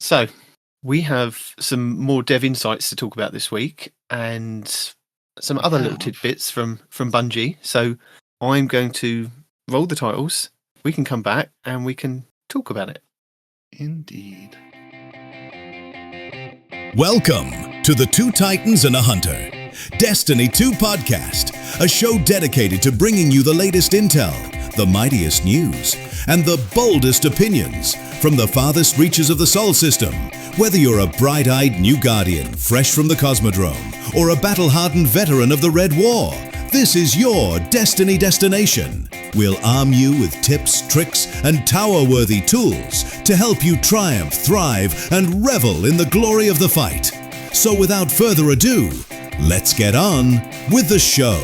So we have some more dev insights to talk about this week and some other little tidbits from Bungie. So I'm going to roll the titles. We can come back and we can talk about it. Indeed. Welcome to the Two Titans and a Hunter, Destiny 2 podcast, a show dedicated to bringing you the latest intel, the mightiest news, and the boldest opinions from the farthest reaches of the Sol system. Whether you're a bright-eyed new Guardian fresh from the Cosmodrome or a battle-hardened veteran of the Red War, this is your Destiny destination. We'll arm you with tips, tricks, and tower-worthy tools to help you triumph, thrive, and revel in the glory of the fight. So without further ado, let's get on with the show.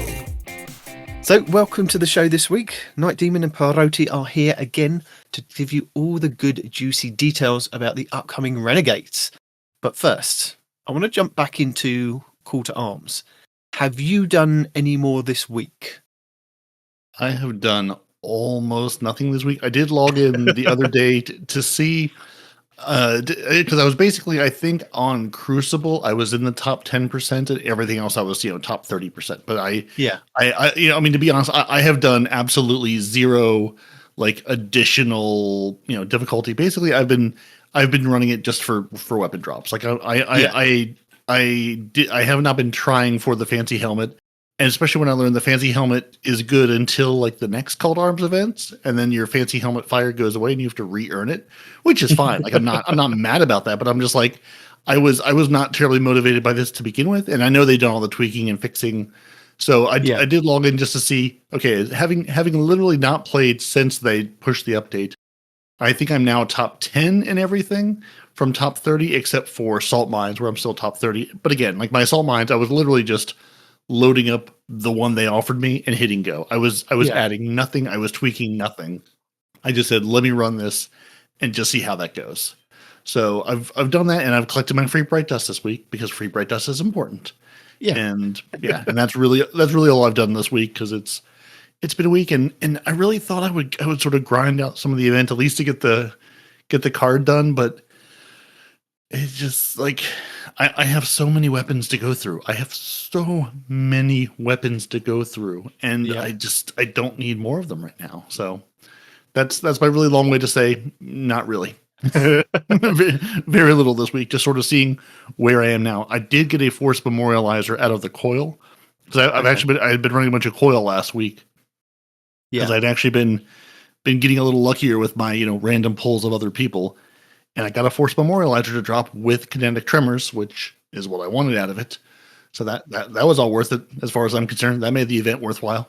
So welcome to the show this week. Night Demon and Peroty are here again to give you all the good, juicy details about the upcoming Renegades. But first, I want to jump back into Call to Arms. Have you done any more this week? I have done almost nothing this week. I did log in the other day to see, because I was basically, I think on Crucible, I was in the top 10%, and everything else I was, top 30%. But I mean, to be honest, I have done absolutely zero, additional, difficulty. Basically, I've been running it just for weapon drops. I have not been trying for the fancy helmet. And especially when I learned the fancy helmet is good until the next Call to Arms events, and then your fancy helmet fire goes away and you have to re-earn it, which is fine. I'm not mad about that, but I'm just I was not terribly motivated by this to begin with, and I know they've done all the tweaking and fixing. So I did log in just to see, okay, having literally not played since they pushed the update, I think I'm now top 10 in everything from top 30, except for Salt Mines, where I'm still top 30. But again, my Salt Mines, I was literally just loading up the one they offered me and hitting go. I was adding nothing. I was tweaking nothing. I just said, let me run this and just see how that goes. So I've done that, and I've collected my free bright dust this week because free bright dust is important. Yeah. And that's really all I've done this week, because it's been a week, and I really thought I would sort of grind out some of the event at least to get the card done, but it's just I have so many weapons to go through. I have so many weapons to go through, and I don't need more of them right now. So that's my really long way to say not really. very, very little this week, just sort of seeing where I am now. I did get a Force Memorializer out of the coil, because I had been running a bunch of coil last week. Because I'd actually been getting a little luckier with my random pulls of other people. And I got a Force Memorializer to drop with Kinetic Tremors, which is what I wanted out of it. So that was all worth it, as far as I'm concerned. That made the event worthwhile.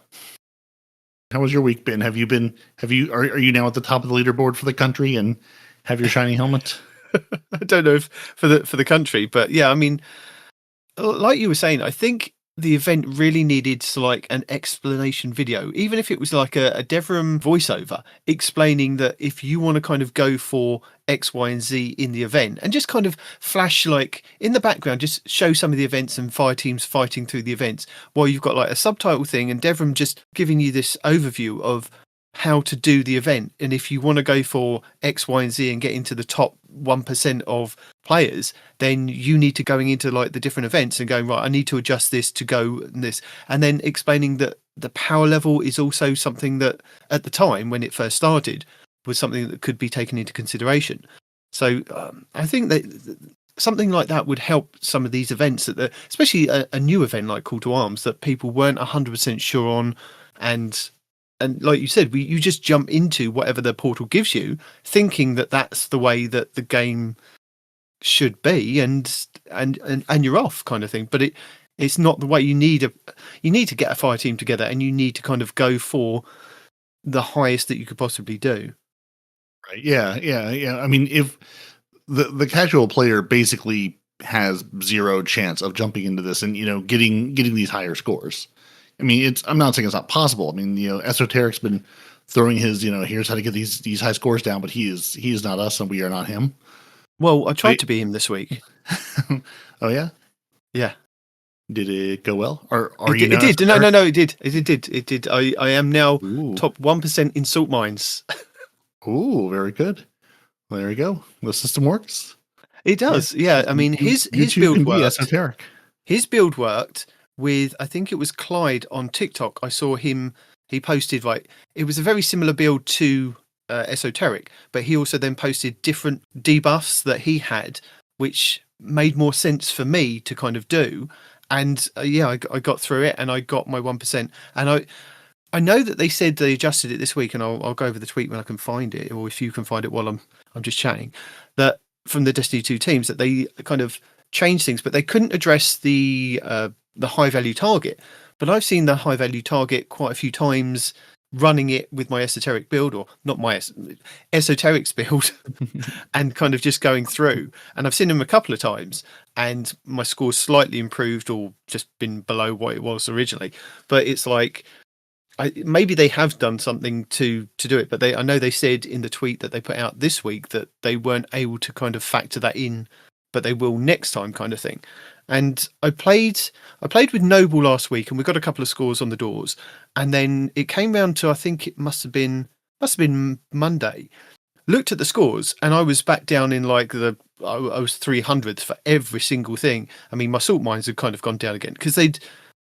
How was your week been? Are you now at the top of the leaderboard for the country and have your shiny helmet? I don't know if for the country, but yeah, I mean, like you were saying, I think the event really needed an explanation video, even if it was a Devrim voiceover explaining that if you want to kind of go for X, Y, and Z in the event, and just kind of flash in the background, just show some of the events and fire teams fighting through the events while you've got a subtitle thing and Devrim just giving you this overview of how to do the event. And if you want to go for X, Y, and Z and get into the top 1% of players, then you need to going into the different events and going, right, I need to adjust this to go this. And then explaining that the power level is also something that at the time when it first started was something that could be taken into consideration. So I think that something like that would help some of these events, especially a new event like Call to Arms that people weren't 100% sure on. And like you said, you just jump into whatever the portal gives you, thinking that that's the way that the game should be, and you're off, kind of thing. But it's not the way. You need to get a fire team together, and you need to kind of go for the highest that you could possibly do. Right? Yeah. I mean, if the casual player basically has zero chance of jumping into this and getting these higher scores. I mean, I'm not saying it's not possible. I mean, Esoteric's been throwing his, here's how to get these high scores down, but he is not us and we are not him. Well, I tried to be him this week. Oh yeah? Yeah. Did it go well? Or it did. No, it did. It did. I am now top 1% in Salt Mines. Ooh, very good. Well, there you go. The system works. It does. Yeah. I mean, his YouTube build can be worked. esoteric. His build worked with, I think it was Clyde on TikTok. I saw him. He posted like it was a very similar build to Esoteric, but he also then posted different debuffs that he had, which made more sense for me to kind of do. And I got through it, and I got my 1%. And I know that they said they adjusted it this week, and I'll go over the tweet when I can find it, or if you can find it while I'm just chatting. That from the Destiny 2 teams that they kind of changed things, but they couldn't address the high value target. But I've seen the high value target quite a few times running it with my esoteric build, or not my esoteric's build, and kind of just going through. And I've seen them a couple of times, and my score's slightly improved or just been below what it was originally. But it's like, maybe they have done something to do it, but I know they said in the tweet that they put out this week that they weren't able to kind of factor that in, but they will next time, kind of thing. And I played with Noble last week, and we got a couple of scores on the doors, and then it came round to, I think it must have been Monday. Looked at the scores, and I was back down in like I was 300th for every single thing. I mean, my salt mines had kind of gone down again because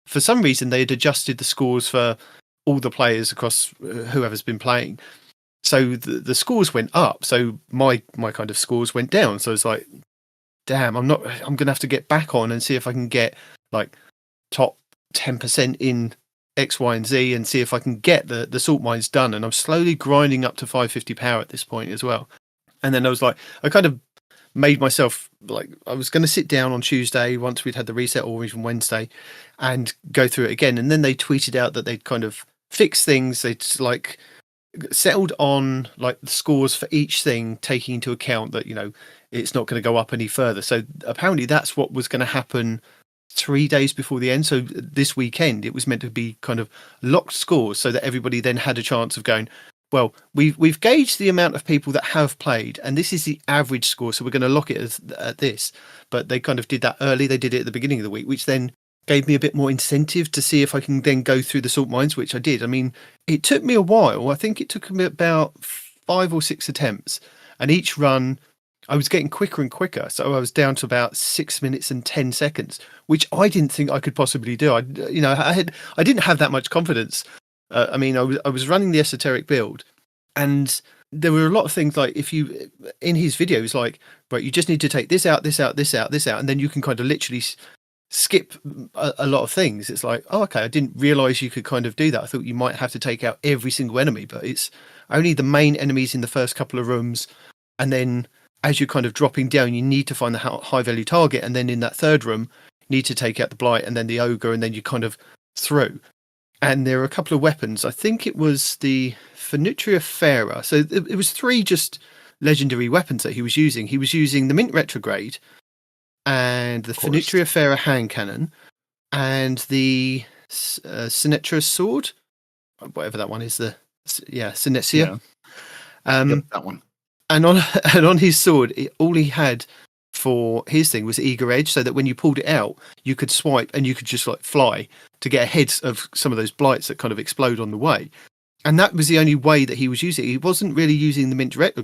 for some reason they had adjusted the scores for all the players across whoever's been playing. So the scores went up. So my kind of scores went down. So it's like, damn, I'm going to have to get back on and see if I can get like top 10% in X, Y, and Z, and see if I can get the salt mines done. And I'm slowly grinding up to 550 power at this point as well. And then I was like, I kind of made myself like, I was going to sit down on Tuesday once we'd had the reset, or even Wednesday, and go through it again. And then they tweeted out that they'd kind of fixed things. They'd like settled on like the scores for each thing, taking into account that, it's not going to go up any further. So apparently that's what was going to happen 3 days before the end. So this weekend it was meant to be kind of locked scores, so that everybody then had a chance of going, well, we've gauged the amount of people that have played, and this is the average score, so we're going to lock it at this. But they kind of did that early. They did it at the beginning of the week, which then gave me a bit more incentive to see if I can then go through the salt mines, which I did. I mean, it took me a while. I think it took me about 5 or 6 attempts, and each run I was getting quicker and quicker. So I was down to about 6 minutes and 10 seconds, which I didn't think I could possibly do. I didn't have that much confidence. I mean, I was running the esoteric build, and there were a lot of things like, if you, in his videos, like, right, you just need to take this out, this out, this out, this out, and then you can kind of literally skip a lot of things. It's like, oh, okay, I didn't realize you could kind of do that. I thought you might have to take out every single enemy, but it's only the main enemies in the first couple of rooms, and then as you're kind of dropping down, you need to find the high value target, and then in that third room, you need to take out the blight and then the ogre, and then you kind of through. And there are a couple of weapons. I think it was the Fenutria Fera. So it was 3 just legendary weapons that he was using. He was using the Mint Retrograde, and the Fenutria Fera hand cannon, and the Sinetra sword, whatever that one is. Sinetia. Yep, that one. And on his sword, all he had for his thing was eager edge, so that when you pulled it out, you could swipe and you could just like fly to get ahead of some of those blights that kind of explode on the way. And that was the only way that he was using it. He wasn't really using the Mint Direct.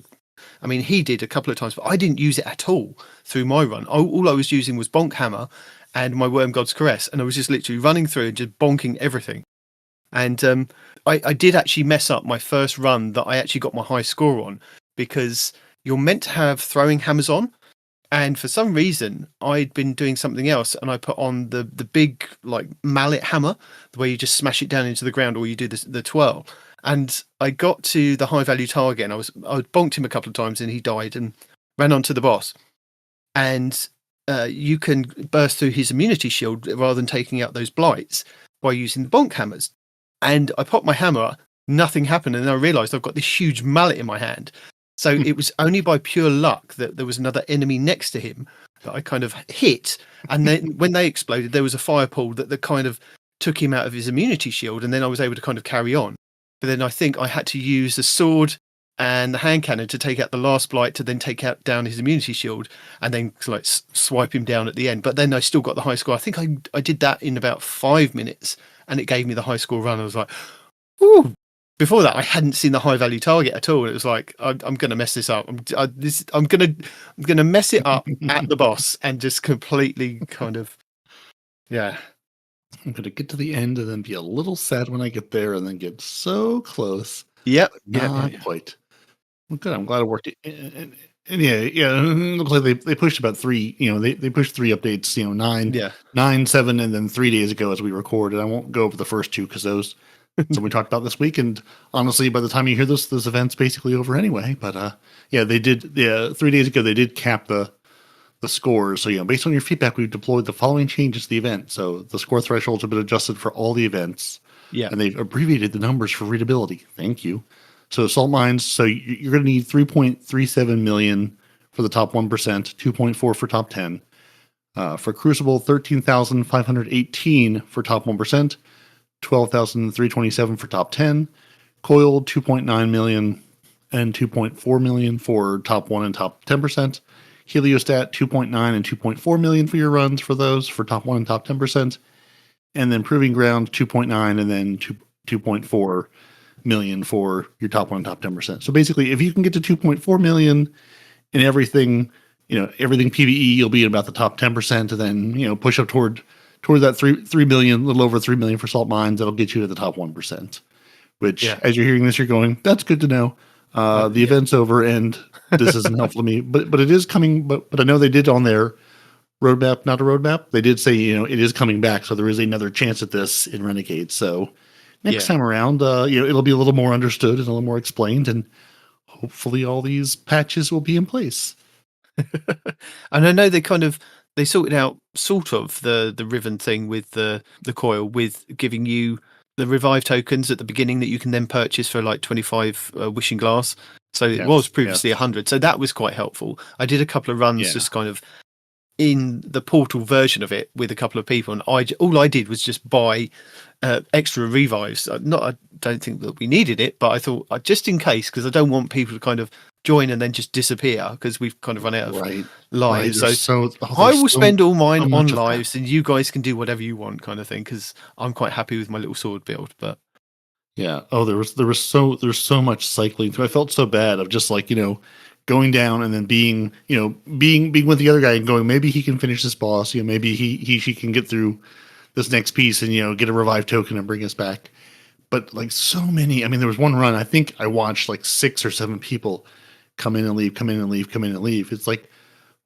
I mean, he did a couple of times, but I didn't use it at all through my run. All I was using was Bonk Hammer and my Worm God's Caress, and I was just literally running through and just bonking everything. And I did actually mess up my first run that I actually got my high score on, because you're meant to have throwing hammers on, and for some reason I'd been doing something else, and I put on the big like mallet hammer, the way you just smash it down into the ground, or you do the twirl. And I got to the high value target, and I bonked him a couple of times, and he died and ran onto the boss. And you can burst through his immunity shield rather than taking out those blights by using the bonk hammers. And I popped my hammer, nothing happened, and then I realised I've got this huge mallet in my hand. So it was only by pure luck that there was another enemy next to him that I kind of hit. And then when they exploded, there was a fire pool that kind of took him out of his immunity shield. And then I was able to kind of carry on. But then I think I had to use the sword and the hand cannon to take out the last blight, to then take out down his immunity shield, and then like swipe him down at the end. But then I still got the high score. I think I did that in about 5 minutes, and it gave me the high score run. I was like, ooh, before that, I hadn't seen the high value target at all. It was like, I'm going to mess this up. I'm going to mess it up at the boss and just completely kind of, yeah. I'm going to get to the end and then be a little sad when I get there and then get so close. Yep. Not quite. Well, good. I'm glad it worked. And yeah, it looks like they pushed about 3, they pushed 3 updates, 9, 7, and then 3 days ago as we recorded. I won't go over the first 2 because those so we talked about this week. And honestly, by the time you hear this event's basically over anyway. But they did. 3 days ago they did cap the scores. So based on your feedback, we've deployed the following changes to the event. So the score thresholds have been adjusted for all the events. Yeah, and they've abbreviated the numbers for readability. Thank you. So salt mines. So you're going to need 3.37 million for the top 1%, 2.4 for top 10. For Crucible, 13,518 for top 1%. 12,327 for top 10, Coiled 2.9 million and 2.4 million for top 1 and top 10%, Heliostat 2.9 and 2.4 million for your runs for those for top 1 and top 10%, and then Proving Ground 2.9 and then 2.4 million for your top 1 and top 10%. So basically, if you can get to 2.4 million in everything, everything PvE, you'll be at about the top 10%, and then push up toward that 3 million, a little over 3 million for salt mines. That'll get you to the top 1%, which as you're hearing this, you're going, that's good to know. The event's over and this isn't helpful to me, but it is coming. But I know they did on their roadmap, not a roadmap. They did say, it is coming back. So there is another chance at this in Renegade. So next time around, it'll be a little more understood and a little more explained, and hopefully all these patches will be in place. And I know they sorted out sort of the Riven thing with the coil, with giving you the revive tokens at the beginning that you can then purchase for like 25 wishing glass. So it was previously 100. So that was quite helpful. I did a couple of runs just kind of in the portal version of it with a couple of people, and all I did was just buy extra revives. I don't think that we needed it, but I thought just in case, because I don't want people to kind of join and then just disappear because we've kind of run out of lives. Right. So I will spend all mine on lives, and you guys can do whatever you want, kind of thing. Because I'm quite happy with my little sword build. But there's so much cycling through. I felt so bad of just like going down and then being with the other guy and going, maybe he can finish this boss. Maybe she can get through this next piece and get a revive token and bring us back. But like so many, I mean, there was one run, I think I watched like 6 or 7 people come in and leave, come in and leave, come in and leave. It's like,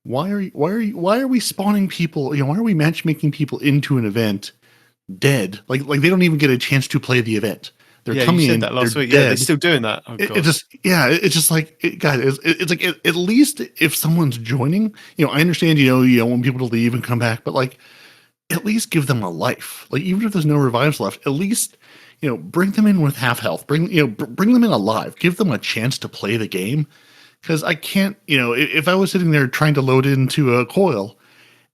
why are we spawning people? Why are we matchmaking people into an event dead? Like they don't even get a chance to play the event. They're coming in that last week. Yeah, they're still doing that. Oh, it's just like, guys, it's like at least if someone's joining, I understand, you want people to leave and come back, but like at least give them a life. Like even if there's no revives left, at least bring them in with half health. Bring them in alive. Give them a chance to play the game. Because I can't, if I was sitting there trying to load into a coil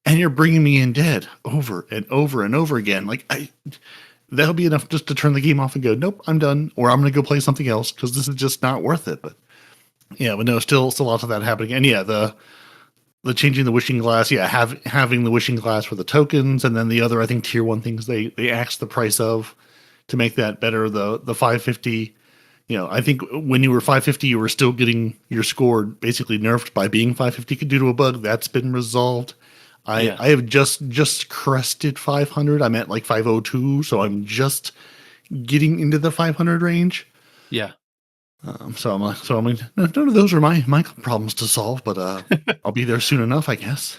and you're bringing me in dead over and over and over again, like that'll be enough just to turn the game off and go, nope, I'm done. Or I'm going to go play something else because this is just not worth it. But no, still lots of that happening. And the changing the wishing glass, having the wishing glass for the tokens. And then the other, I think tier 1 things they axed the price of to make that better. The 550, I think when you were 550, you were still getting your score basically nerfed by being 550 due to a bug. That's been resolved. I have just crested 500. I'm at like 502, so I'm just getting into the 500 range. Yeah. So I'm like, none of those are my problems to solve, but I'll be there soon enough, I guess.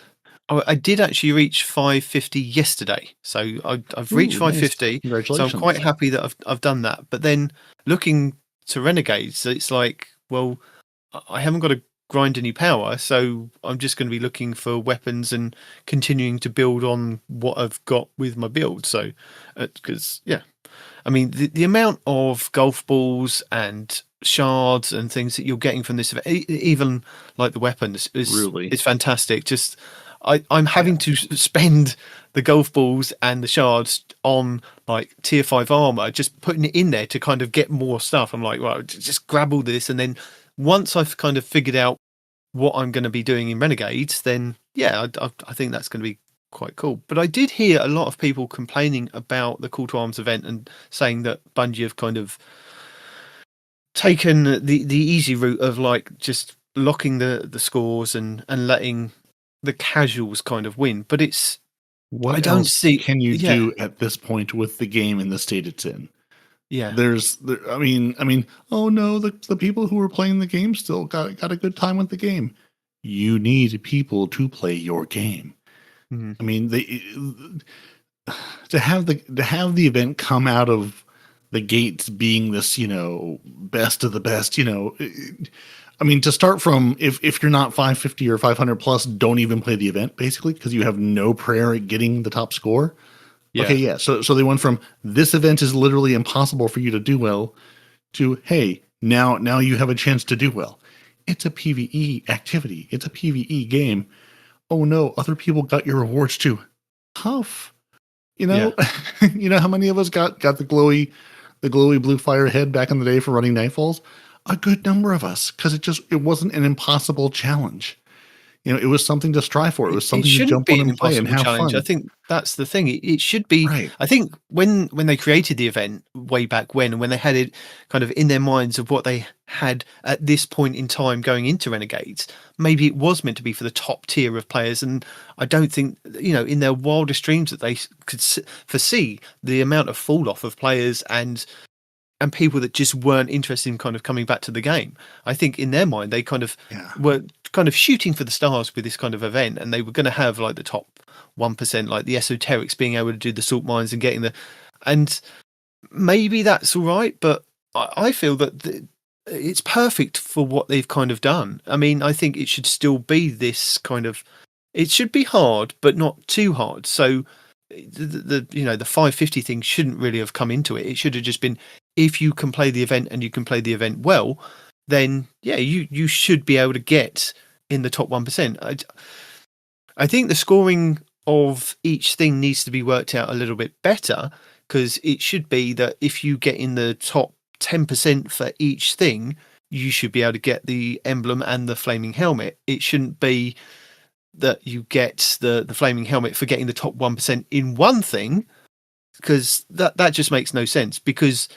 I did actually reach 550 yesterday, so I've reached 550. Nice. Congratulations. So I'm quite happy that I've done that. But then looking to Renegades, it's like, well, I haven't got to grind any power, so I'm just going to be looking for weapons and continuing to build on what I've got with my build. So, because I mean, the amount of golf balls and shards and things that you're getting from this event, even like the weapons, is fantastic. Just I'm having to spend the golf balls and the shards on like tier 5 armor, just putting it in there to kind of get more stuff. I'm like, well, just grab all this, and then once I've kind of figured out what I'm going to be doing in Renegades, then I think that's going to be quite cool. But I did hear a lot of people complaining about the Call to Arms event and saying that Bungie have kind of taken the easy route of like just locking the scores and letting the casuals kind of win. But it's I What don't else see. can you Yeah, do at this point with the game in the state it's in? yeah. Oh no, the people who are playing the game still got a good time with the game. You need people to play your game. Mhm. I mean, to have the event come out of the gates being this, best of the best, I mean, to start from, if you're not 550 or 500 plus, don't even play the event basically because you have no prayer at getting the top score. Okay, Yeah. yeah. So they went from this event is literally impossible for you to do well to hey, now you have a chance to do well. It's a PvE activity. It's a PvE game. Oh no, other people got your rewards too. Tough. Yeah. You know how many of us got the glowy blue fire head back in the day for running Nightfalls? A good number of us, because it wasn't an impossible challenge. It was something to strive for. It was It something to shouldn't jump be on an and play and impossible have challenge. I fun. think that's the thing. It should be. Right. I think when they created the event way back when, and when they had it kind of in their minds of what they had at this point in time going into Renegades, maybe it was meant to be for the top tier of players. And I don't think in their wildest dreams that they could foresee the amount of fall off of players and people that just weren't interested in kind of coming back to the game. I think in their mind they kind of were kind of shooting for the stars with this kind of event, and they were going to have like the top 1%, like the esoterics being able to do the salt mines and getting and maybe that's all right, but I feel that it's perfect for what they've kind of done. I mean, I think it should still be this kind of, it should be hard, but not too hard. So the 550 thing shouldn't really have come into it. It should have just been, if you can play the event and you can play the event well, then yeah, you should be able to get in the top 1%. I think the scoring of each thing needs to be worked out a little bit better, because it should be that if you get in the top 10% for each thing, you should be able to get the emblem and the flaming helmet. It shouldn't be that you get the flaming helmet for getting the top 1% in one thing, because that just makes no sense, because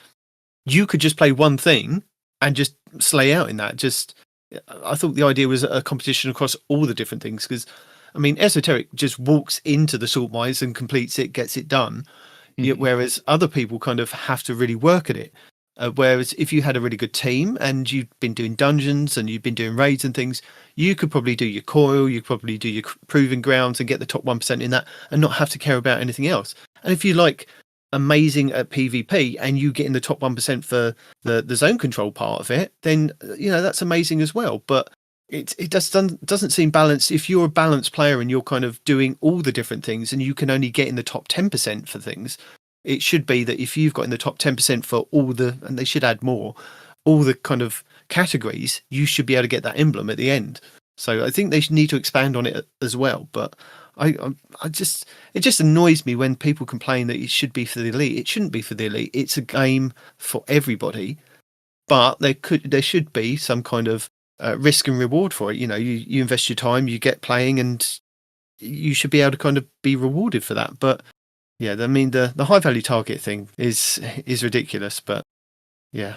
you could just play one thing and just slay out in that. I thought the idea was a competition across all the different things, because I mean, Esoteric just walks into the salt mines and completes it, gets it done. Whereas other people kind of have to really work at it. Whereas if you had a really good team and you've been doing dungeons and you've been doing raids and things, you could probably do your coil, you could probably do your proving grounds and get the top 1% in that and not have to care about anything else. And if you like amazing at PvP and you get in the top 1% for the zone control part of it, then that's amazing as well. But it just doesn't seem balanced. If you're a balanced player and you're kind of doing all the different things and you can only get in the top 10% for things, it should be that if you've got in the top 10% for and they should add more, all the kind of categories, you should be able to get that emblem at the end. So I think they need to expand on it as well. But it just annoys me when people complain that it should be for the elite. It shouldn't be for the elite. It's a game for everybody, but there should be some kind of risk and reward for it. You invest your time, you get playing, and you should be able to kind of be rewarded for that. But yeah, I mean the high value target thing is ridiculous. But yeah,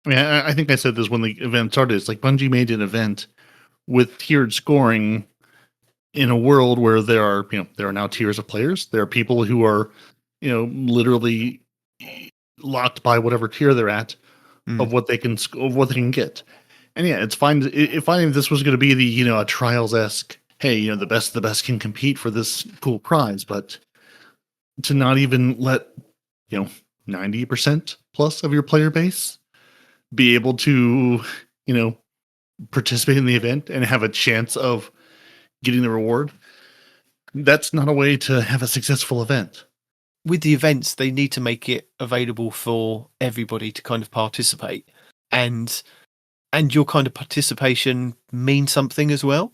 I mean, I think I said this when the event started. It's like Bungie made an event with tiered scoring in a world where there are now tiers of players. There are people who are, literally locked by whatever tier they're at of what they can get. And yeah, it's fine. If this was going to be the a Trials-esque, hey, the best of the best can compete for this cool prize, but to not even let 90% plus of your player base be able to participate in the event and have a chance of getting the reward, that's not a way to have a successful event. With the events, they need to make it available for everybody to kind of participate, and your kind of participation means something as well.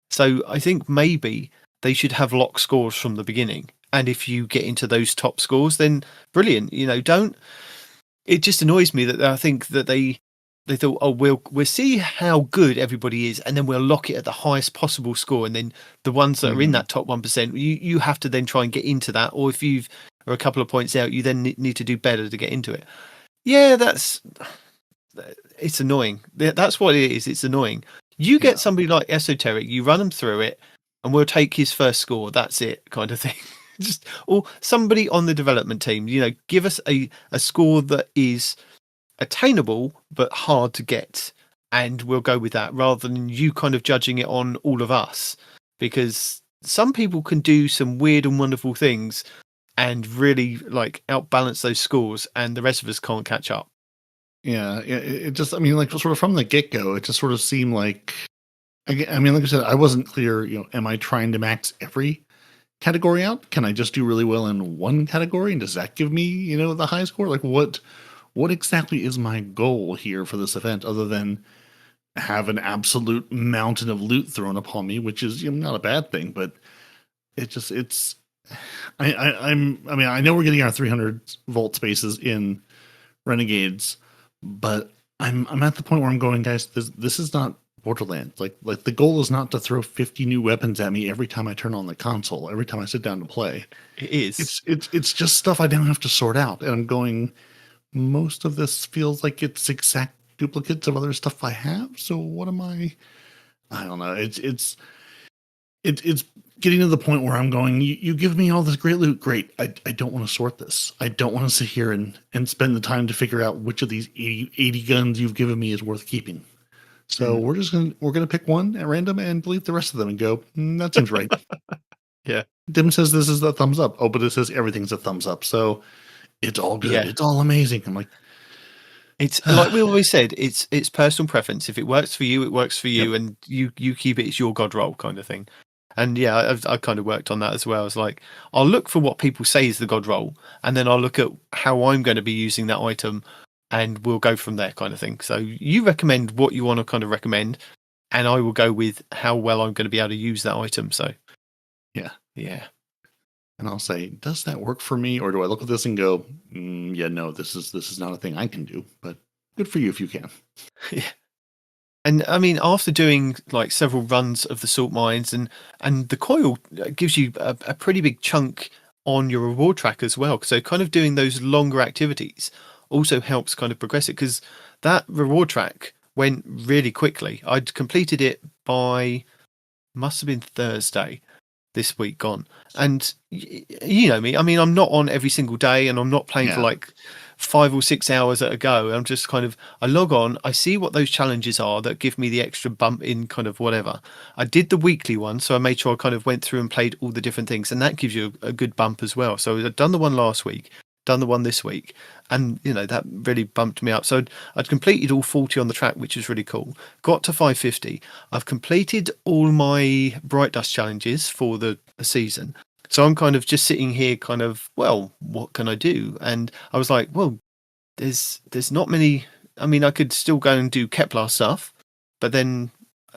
So I think maybe they should have lock scores from the beginning, and if you get into those top scores, then brilliant. It just annoys me that I think that they thought, oh, we'll see how good everybody is, and then we'll lock it at the highest possible score, and then the ones that are in that top 1%, you have to then try and get into that, or if you are a couple of points out, you then need to do better to get into it. Yeah, it's annoying. That's what it is. It's annoying. You get somebody like Esoteric, you run them through it, and we'll take his first score. That's it, kind of thing. Just or somebody on the development team, give us a score that is attainable but hard to get, and we'll go with that rather than you kind of judging it on all of us, because some people can do some weird and wonderful things and really like outbalance those scores, and the rest of us can't catch up. Yeah, it just, I mean, like sort of from the get-go, it just sort of seemed like, I mean, like I said, I wasn't clear, am I trying to max every category out? Can I just do really well in one category? And does that give me, the high score? Like what exactly is my goal here for this event other than have an absolute mountain of loot thrown upon me, which is not a bad thing, but I mean, I know we're getting our 300 volt spaces in Renegades, but I'm at the point where I'm going, guys, this is not Borderlands. Like the goal is not to throw 50 new weapons at me every time I turn on the console, every time I sit down to play. It is. It's just stuff I don't have to sort out. And I'm going, most of this feels like it's exact duplicates of other stuff I have. So what am I don't know. It's getting to the point where I'm going, you give me all this great loot. Great. I don't want to sort this. I don't want to sit here and spend the time to figure out which of these 80 guns you've given me is worth keeping. So we're going to pick one at random and delete the rest of them and go, that seems right. Yeah. Dim says this is a thumbs up. Oh, but it says everything's a thumbs up. So it's all good. Yeah. It's all amazing. I'm like, it's like we always said, it's personal preference. If it works for you, it works for you, and you keep it. It's your god roll kind of thing. And yeah, I kind of worked on that as well. It's like, I'll look for what people say is the god roll, and then I'll look at how I'm going to be using that item, and we'll go from there kind of thing. So you recommend what you want to kind of recommend, and I will go with how well I'm going to be able to use that item. So yeah. And I'll say, does that work for me? Or do I look at this and go, yeah, no, this is not a thing I can do, but good for you if you can. Yeah. And I mean, after doing like several runs of the salt mines, and the coil gives you a pretty big chunk on your reward track as well. So kind of doing those longer activities also helps kind of progress it, because that reward track went really quickly. I'd completed it by, must have been Thursday this week gone. And you know me, I mean, I'm not on every single day, and I'm not playing for like 5 or 6 hours at a go. I'm just kind of, I log on, I see what those challenges are that give me the extra bump in kind of whatever. I did the weekly one, so I made sure I kind of went through and played all the different things, and that gives you a good bump as well. So I'd done the one last week, done the one this week, and that really bumped me up. So I'd completed all 40 on the track, which was really cool. Got to 550. I've completed all my Bright Dust challenges for the season. So I'm kind of just sitting here kind of, well, what can I do? And I was like, well, there's not many. I mean, I could still go and do Kepler stuff, but then,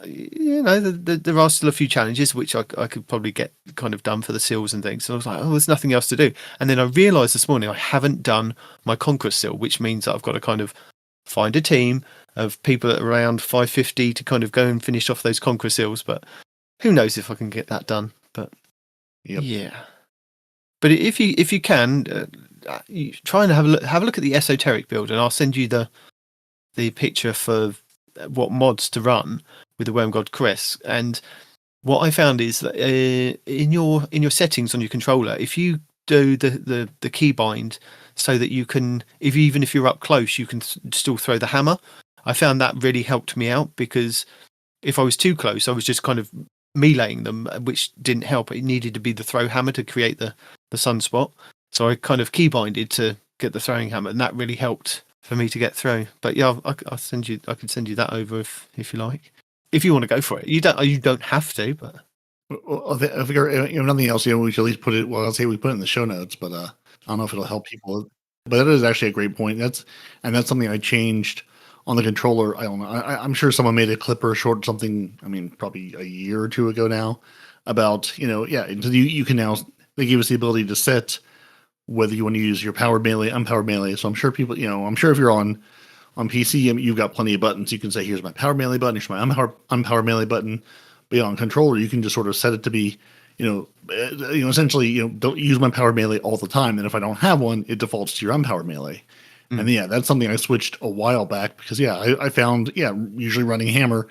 there are still a few challenges which I could probably get kind of done for the seals and things. So I was like, oh, there's nothing else to do. And then I realised this morning I haven't done my Conquest seal, which means that I've got to kind of find a team of people at around 550 to kind of go and finish off those Conquest seals. But who knows if I can get that done. But yeah. But if you can, you try and have a look at the esoteric build, and I'll send you the picture for what mods to run with the Worm God Crest. And what I found is that in your settings on your controller, if you do the keybind so that you can, even if you're up close, you can still throw the hammer. I found that really helped me out, because if I was too close, I was just kind of meleeing them, which didn't help. It needed to be the throw hammer to create the sunspot. So I kind of keybinded to get the throwing hammer, and that really helped for me to get through. But yeah, I could send you that over if you like. If you want to go for it, you don't have to. But I figure if nothing else, we should at least put it. Well, I'll say we put it in the show notes, but I don't know if it'll help people. But that is actually a great point. That's something I changed on the controller. I don't know. I'm sure someone made a clip or a short something. I mean, probably a year or two ago now, about you can now, they gave us the ability to set whether you want to use your powered melee, unpowered melee. So I'm sure people, I'm sure if you're on PC, you've got plenty of buttons. You can say, here's my powered melee button, here's my unpowered melee button. But on controller, you can just sort of set it to be, essentially, don't use my powered melee all the time. And if I don't have one, it defaults to your unpowered melee. And yeah, that's something I switched a while back because I found usually running hammer.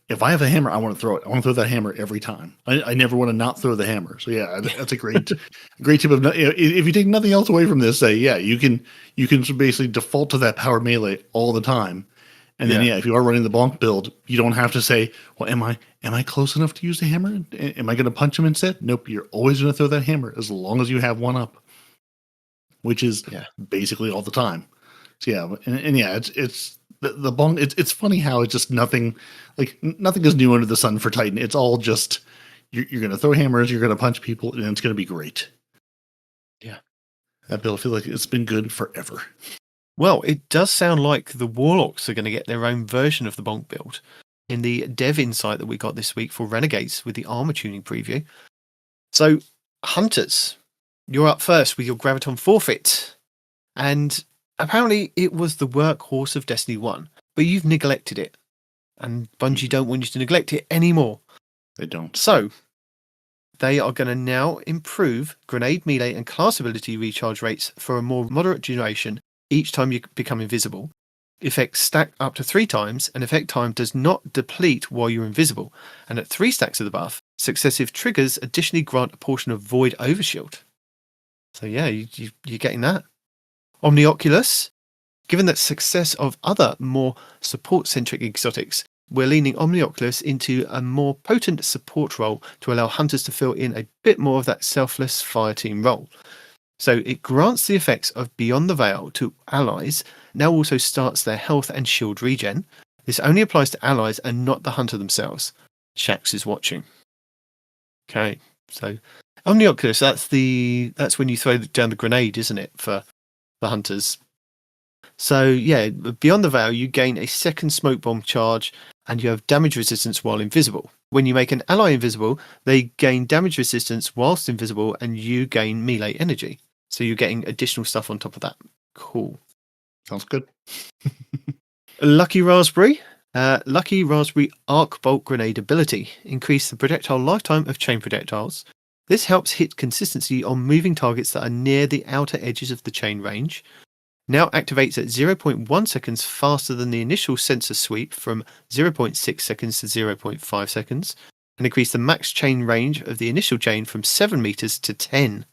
If I have a hammer, I want to throw it. I want to throw that hammer every time. I never want to not throw the hammer. So yeah, that's a great great tip of if you take nothing else away from this, say you can basically default to that power melee all the time. And then if you are running the bonk build, you don't have to say, well, am I close enough to use the hammer? Am I going to punch him instead? Nope, you're always going to throw that hammer as long as you have one up, which is basically all the time. So it's the bonk. It's funny how it's just nothing is new under the sun for Titan. It's all just you're going to throw hammers, you're going to punch people, and it's going to be great. Yeah, that build, I feel like it's been good forever. Well, it does sound like the Warlocks are going to get their own version of the bonk build in the dev insight that we got this week for Renegades with the armor tuning preview. So, Hunters, you're up first with your Graviton Forfeit. And apparently it was the workhorse of Destiny 1, but you've neglected it. And Bungie don't want you to neglect it anymore. They don't. So, they are going to now improve grenade melee and class ability recharge rates for a more moderate duration each time you become invisible. Effects stack up to 3 times, and effect time does not deplete while you're invisible. And at 3 stacks of the buff, successive triggers additionally grant a portion of Void Overshield. So yeah, you're getting that. Omnioculus. Given the success of other more support-centric exotics, we're leaning Omnioculus into a more potent support role to allow Hunters to fill in a bit more of that selfless fireteam role. So it grants the effects of Beyond the Veil to allies, now also starts their health and shield regen. This only applies to allies and not the hunter themselves. Shax is watching. Okay, so Omnioculus, that's when you throw down the grenade, isn't it, for the hunters? So yeah, Beyond the Veil, you gain a second smoke bomb charge and you have damage resistance while invisible. When you make an ally invisible, they gain damage resistance whilst invisible and you gain melee energy. So you're getting additional stuff on top of that. Cool. Sounds good. Lucky Raspberry. Lucky Raspberry Arc Bolt Grenade ability. Increase the projectile lifetime of chain projectiles. This helps hit consistency on moving targets that are near the outer edges of the chain range. Now activates at 0.1 seconds faster than the initial sensor sweep from 0.6 seconds to 0.5 seconds. And increase the max chain range of the initial chain from 7 meters to 10.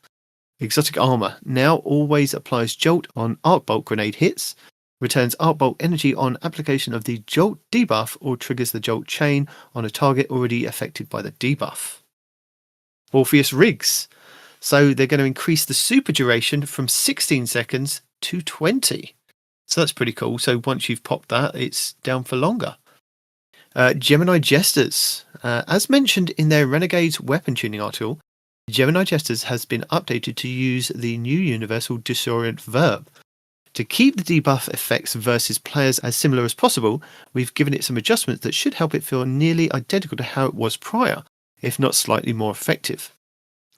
Exotic Armor now always applies Jolt on Arc Bolt Grenade hits, returns Arc Bolt energy on application of the Jolt debuff, or triggers the Jolt chain on a target already affected by the debuff. Orpheus Rigs. So they're going to increase the super duration from 16 seconds to 20. So that's pretty cool. So once you've popped that, it's down for longer. Gemini Jesters. As mentioned in their Renegades weapon tuning article, Gemini Jesters has been updated to use the new universal disorient verb. To keep the debuff effects versus players as similar as possible, we've given it some adjustments that should help it feel nearly identical to how it was prior, if not slightly more effective.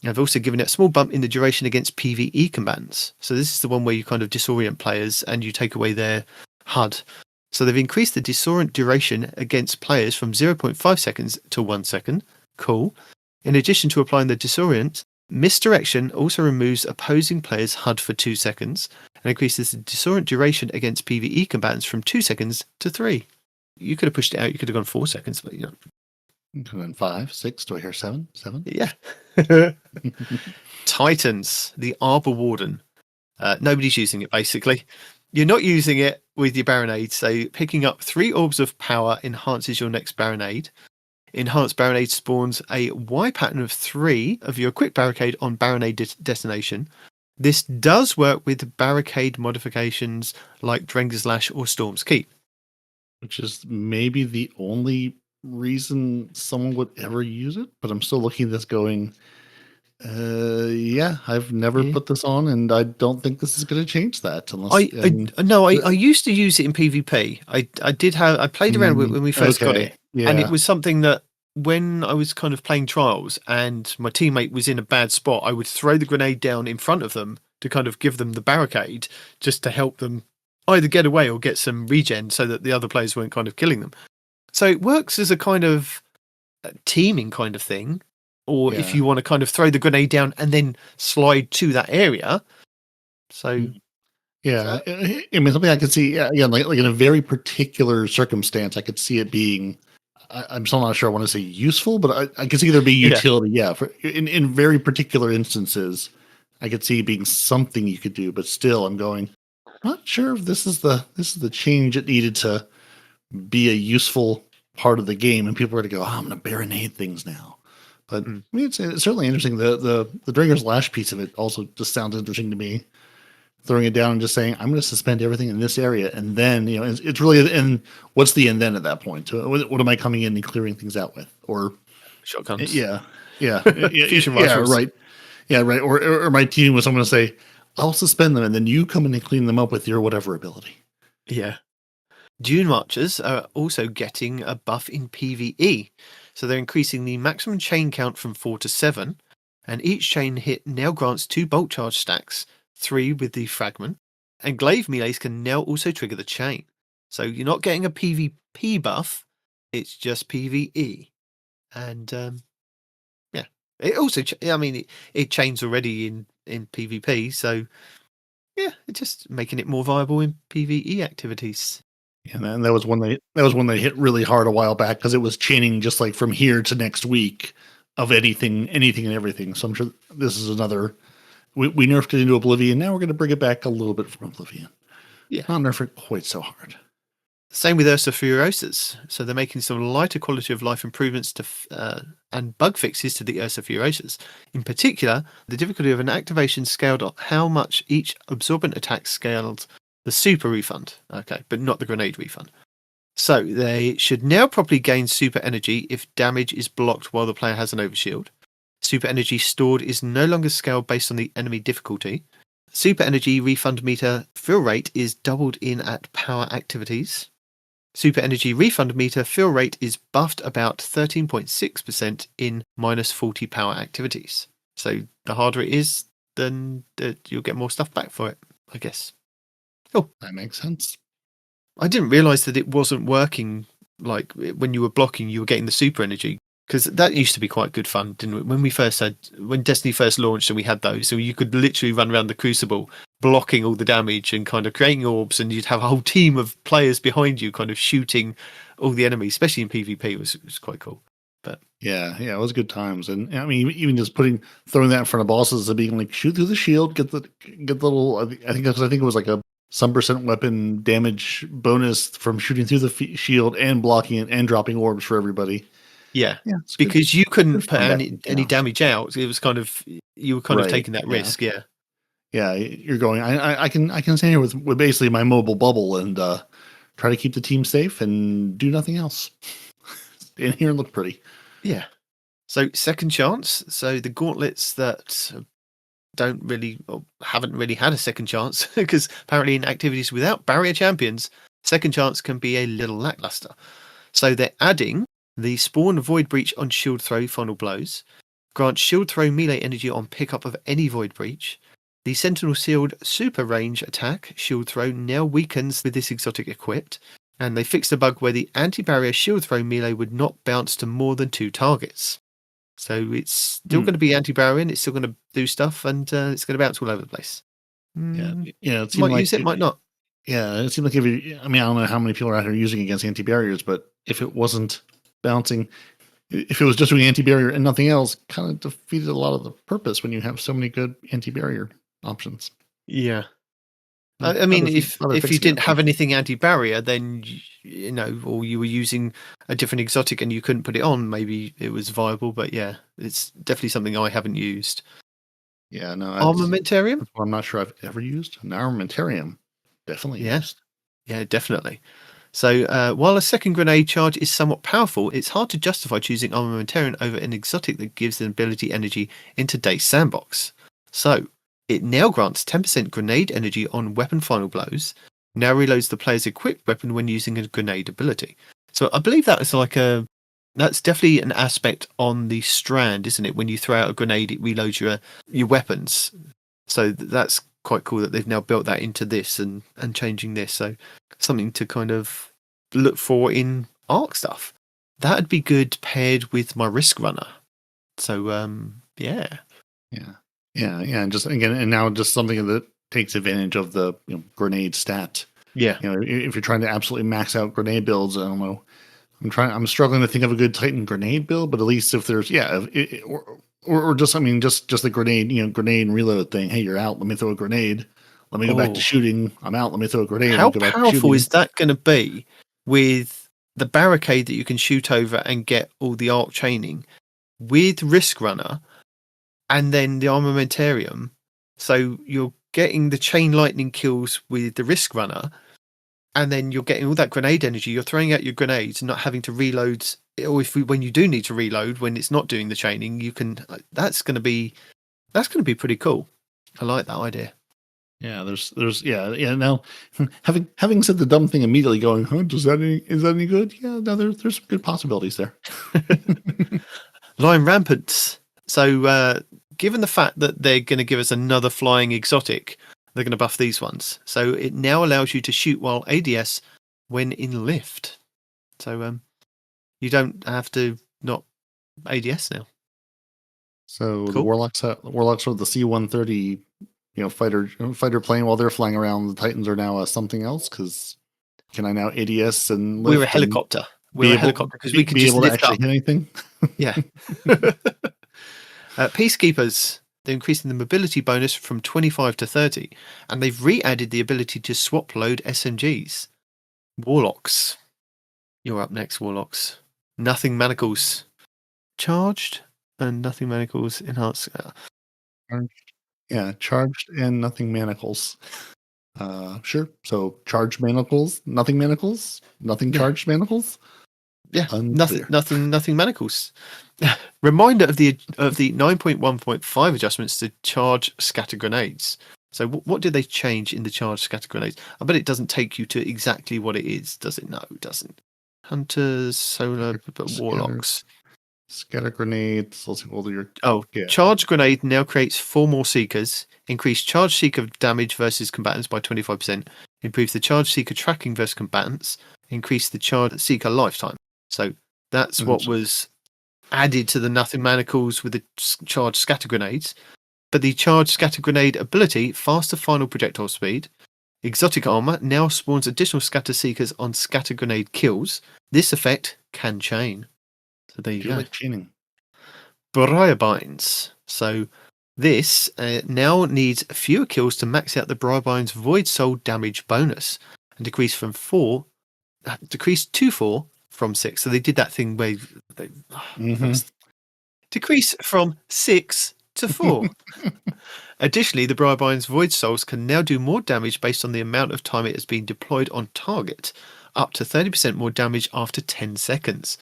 I've also given it a small bump in the duration against PvE combatants. So this is the one where you kind of disorient players and you take away their HUD. So they've increased the disorient duration against players from 0.5 seconds to 1 second. Cool. In addition to applying the disorient, Misdirection also removes opposing players' HUD for 2 seconds and increases the disorient duration against PvE combatants from 2 seconds to 3. You could have pushed it out. You could have gone 4 seconds, but you know. And then 5, 6. Do I hear 7? 7? Yeah. Titans, the Arbor Warden. Nobody's using it, basically. You're not using it with your Baronade, so picking up 3 orbs of power enhances your next Baronade. Enhanced Baronade spawns a Y pattern of 3 of your quick barricade on Baronade destination. This does work with barricade modifications like Drenger's Lash or Storm's Keep. Which is maybe the only reason someone would ever use it, but I'm still looking at this going, I've never put this on, and I don't think this is going to change that. Unless I used to use it in PvP. I played around with it when we first got it, and it was something that when I was kind of playing trials and my teammate was in a bad spot, I would throw the grenade down in front of them to kind of give them the barricade, just to help them either get away or get some regen, so that the other players weren't kind of killing them. So it works as a kind of teaming kind of thing. Or if you want to kind of throw the grenade down and then slide to that area. So, Yeah, I mean, something I could see. Yeah, again, like in a very particular circumstance, I could see it being. I'm still not sure I want to say useful, but I could see there being Yeah. utility. Yeah, for in very particular instances, I could see it being something you could do. But still, I'm going. Not sure if this is the change it needed to be a useful part of the game, and people are to go. Oh, I'm going to baronade things now. But I mean, it's certainly interesting. The Draenger's Lash piece of it also just sounds interesting to me. Throwing it down and just saying, I'm going to suspend everything in this area. And then, it's really, and what's the end then at that point? So what am I coming in and clearing things out with? Or shotguns. Yeah. Fusion yeah, rifles. right. Yeah, right. Or my team with someone to say, I'll suspend them. And then you come in and clean them up with your whatever ability. Yeah. Dune Marchers are also getting a buff in PvE. So they're increasing the maximum chain count from 4 to 7. And each chain hit now grants 2 bolt charge stacks, 3 with the fragment, and glaive melees can now also trigger the chain. So you're not getting a PvP buff, it's just PvE. And yeah, it also, it chains already in PvP, so yeah, it's just making it more viable in PvE activities. And then that was one they hit really hard a while back because it was chaining just like from here to next week of anything and everything. So I'm sure this is another. We nerfed it into Oblivion. Now we're going to bring it back a little bit from Oblivion. Yeah. Not nerf it quite so hard. Same with Ursa Furiosas. So they're making some lighter quality of life improvements to and bug fixes to the Ursa Furiosas. In particular, the difficulty of an activation scaled on how much each absorbent attack scaled the super refund. Okay, but not the grenade refund. So they should now properly gain super energy if damage is blocked while the player has an overshield. Super energy stored is no longer scaled based on the enemy difficulty. Super energy refund meter fill rate is doubled in at power activities. Super energy refund meter fill rate is buffed about 13.6% in minus 40 power activities. So the harder it is, then you'll get more stuff back for it, I guess. Cool. That makes sense. I didn't realise that it wasn't working. Like when you were blocking, you were getting the super energy. Because that used to be quite good fun, didn't it? When Destiny first launched and we had those, so you could literally run around the Crucible blocking all the damage and kind of creating orbs, and you'd have a whole team of players behind you kind of shooting all the enemies, especially in PvP. It was quite cool. But yeah, it was good times. And I mean, even just throwing that in front of bosses and being like, shoot through the shield, get the little, I think it was like some % weapon damage bonus from shooting through the shield and blocking it and dropping orbs for everybody. Yeah, because you couldn't put any damage out. It was kind of, you were kind of taking that risk. Yeah. Yeah, you're going. I can stand here with basically my mobile bubble and try to keep the team safe and do nothing else. Stand here and look pretty. Yeah. So second chance. So the gauntlets that haven't really had a second chance because apparently in activities without barrier champions, second chance can be a little lackluster. So they're adding the Spawn Void Breach on Shield Throw Final Blows, grant Shield Throw melee energy on pickup of any Void Breach. The Sentinel Sealed Super Range attack Shield Throw now weakens with this exotic equipped, and they fixed a bug where the anti-barrier Shield Throw melee would not bounce to more than 2 targets. So it's still going to be anti-barrier, and it's still going to do stuff, and it's going to bounce all over the place. Yeah, it might use it, might not. Yeah, it seemed like I don't know how many people are out here using against anti-barriers, but if it wasn't bouncing, if it was just doing anti-barrier and nothing else, kind of defeated a lot of the purpose when you have so many good anti-barrier options. Yeah. I mean, if you didn't have anything anti-barrier, then, or you were using a different exotic and you couldn't put it on, maybe it was viable. But yeah, it's definitely something I haven't used. Yeah, no. Armamentarium? I'm not sure I've ever used. An Armamentarium. Definitely used. Yeah, definitely. So while a second grenade charge is somewhat powerful, it's hard to justify choosing Armamentarium over an exotic that gives an ability energy in today's sandbox. So it now grants 10% grenade energy on weapon final blows, now reloads the player's equipped weapon when using a grenade ability. So I believe that is that's definitely an aspect on the Strand, isn't it? When you throw out a grenade, it reloads your weapons. So that's quite cool that they've now built that into this and changing this. So something to kind of look for in Arc stuff. That'd be good paired with my Risk Runner. So, yeah. Yeah. And just again, and now just something that takes advantage of the grenade stat. Yeah. If you're trying to absolutely max out grenade builds, I don't know. I'm struggling to think of a good Titan grenade build, but at least if there's or just just the grenade, grenade and reload thing. Hey, you're out. Let me throw a grenade. Let me go back to shooting. I'm out. Let me throw a grenade. How go back to powerful shooting. is that going to be with the barricade that you can shoot over and get all the arc chaining with Risk Runner and then the Armamentarium? So you're getting the chain lightning kills with the Risk Runner, and then you're getting all that grenade energy. You're throwing out your grenades and not having to reload. Or when you do need to reload, when it's not doing the chaining, you can. That's going to be pretty cool. I like that idea. Yeah, there's Now, having said the dumb thing immediately, going, is that any good? Yeah, no, there's some good possibilities there. Lion Rampants. So, given the fact that they're going to give us another flying exotic, they're going to buff these ones. So it now allows you to shoot while ADS when in lift. So you don't have to not ADS now. So Cool. the warlocks are the C-130. Fighter plane while they're flying around. The Titans are now something else, because can I now ADS and lift? We're a helicopter. We're a helicopter because we can just lift up. Hit anything. Yeah. Peacekeepers, they're increasing the mobility bonus from 25 to 30, and they've re-added the ability to swap load SMGs. Warlocks. You're up next, Warlocks. Nothing manacles. Charged and nothing manacles enhanced. Yeah, charged and nothing manacles. Sure. So charged manacles, nothing charged manacles. Yeah, Unclear. nothing manacles. Reminder of the 9.1.5 adjustments to charge scatter grenades. So what did they change in the charge scatter grenades? I bet it doesn't take you to exactly what it is, does it? No, it doesn't. Hunters, solar, but warlocks. Scatter grenades. Let's see what your Charge grenade now creates 4 more seekers. Increase charge seeker damage versus combatants by 25%. Improves the charge seeker tracking versus combatants. Increase the charge seeker lifetime. So that's what was added to the nothing manacles with the charge scatter grenades. But the charge scatter grenade ability, faster final projectile speed. Exotic armor now spawns additional scatter seekers on scatter grenade kills. This effect can chain. So there you go. Like chaining. Briarbines. So this now needs fewer kills to max out the Briarbine's Void Soul damage bonus and decrease to 4 from 6. So they did that thing where they decrease from 6 to 4. Additionally, the Briarbine's Void Souls can now do more damage based on the amount of time it has been deployed on target, up to 30% more damage after 10 seconds.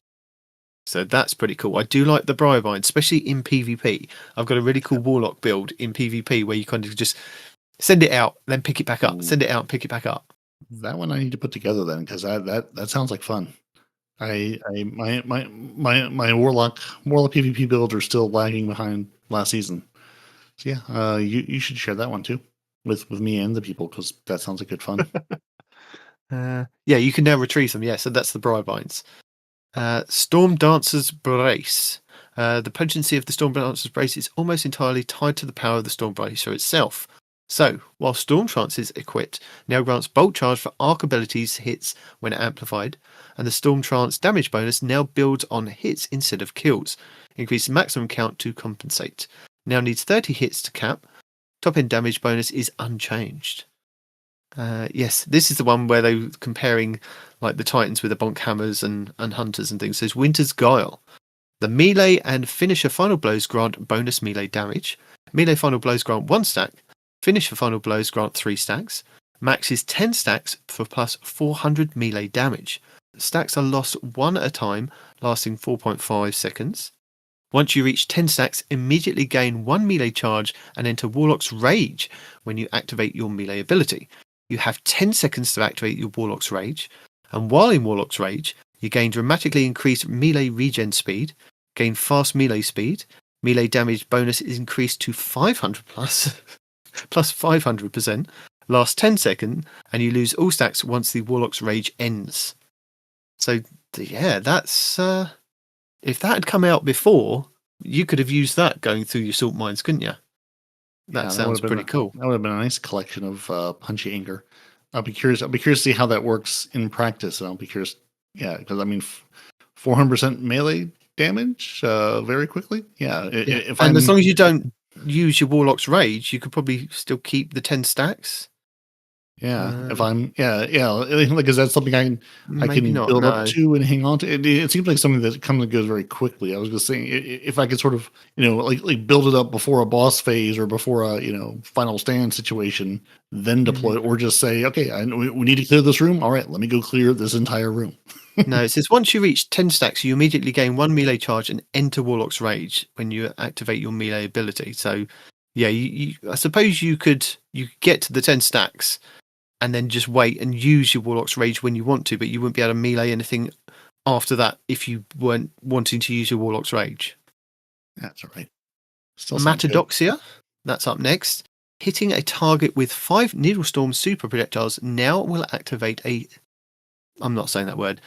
So that's pretty cool. I do like the Briarbine, especially in PvP. I've got a really cool Warlock build in PvP where you kind of just send it out, then pick it back up. Send it out, pick it back up. That one I need to put together then, because that sounds like fun. My Warlock PvP build are still lagging behind last season. So yeah, you should share that one too with me and the people, because that sounds like good fun. Yeah, you can now retrieve them. Yeah, so that's the Briarbines. Storm Dancer's Brace. The potency of the Storm Dancer's Brace is almost entirely tied to the power of the Storm Bracer itself. So, while Storm Trance's equipped now grants Bolt Charge for arc abilities hits when amplified, and the Storm Trance damage bonus now builds on hits instead of kills. Increases maximum count to compensate. Now needs 30 hits to cap. Top end damage bonus is unchanged. Yes, this is the one where they were comparing like the Titans with the bonk hammers and hunters and things. So it's Winter's Guile. The melee and finisher final blows grant bonus melee damage. Melee final blows grant 1 stack. Finisher final blows grant 3 stacks. Max is 10 stacks for plus 400 melee damage. Stacks are lost 1 at a time, lasting 4.5 seconds. Once you reach 10 stacks, immediately gain 1 melee charge and enter Warlock's Rage when you activate your melee ability. You have 10 seconds to activate your Warlock's Rage, and while in Warlock's Rage, you gain dramatically increased melee regen speed, gain fast melee speed, melee damage bonus is increased to 500 plus 500%, lasts 10 seconds, and you lose all stacks once the Warlock's Rage ends. So, yeah, that's... if that had come out before, you could have used that going through your salt mines, couldn't you? That Yeah, sounds pretty cool. that would have been a nice collection of punchy anger. I'll be curious. I'll be curious to see how that works in practice, and I'll be curious. Yeah, because I mean, 400% melee damage very quickly. Yeah, Yeah. if And as I'm long as you don't use your Warlock's Rage, you could probably still keep the 10 stacks. if I'm like, is that something I Maybe can not, build up no. to and hang on to? It seems like something that comes and goes very quickly. I was just saying, if I could sort of like build it up before a boss phase or before a final stand situation, then deploy it, or just say, okay, we need to clear this room. All right, let me go clear this entire room. No, it says once you reach 10 stacks, you immediately gain 1 melee charge and enter Warlock's Rage when you activate your melee ability. So, yeah, I suppose you could get to the 10 stacks and then just wait and use your Warlock's Rage when you want to, but you wouldn't be able to melee anything after that if you weren't wanting to use your Warlock's Rage. That's all right. Still sounds good. Matadoxia, that's up next. Hitting a target with 5 Needlestorm super projectiles now will activate I'm not saying that word.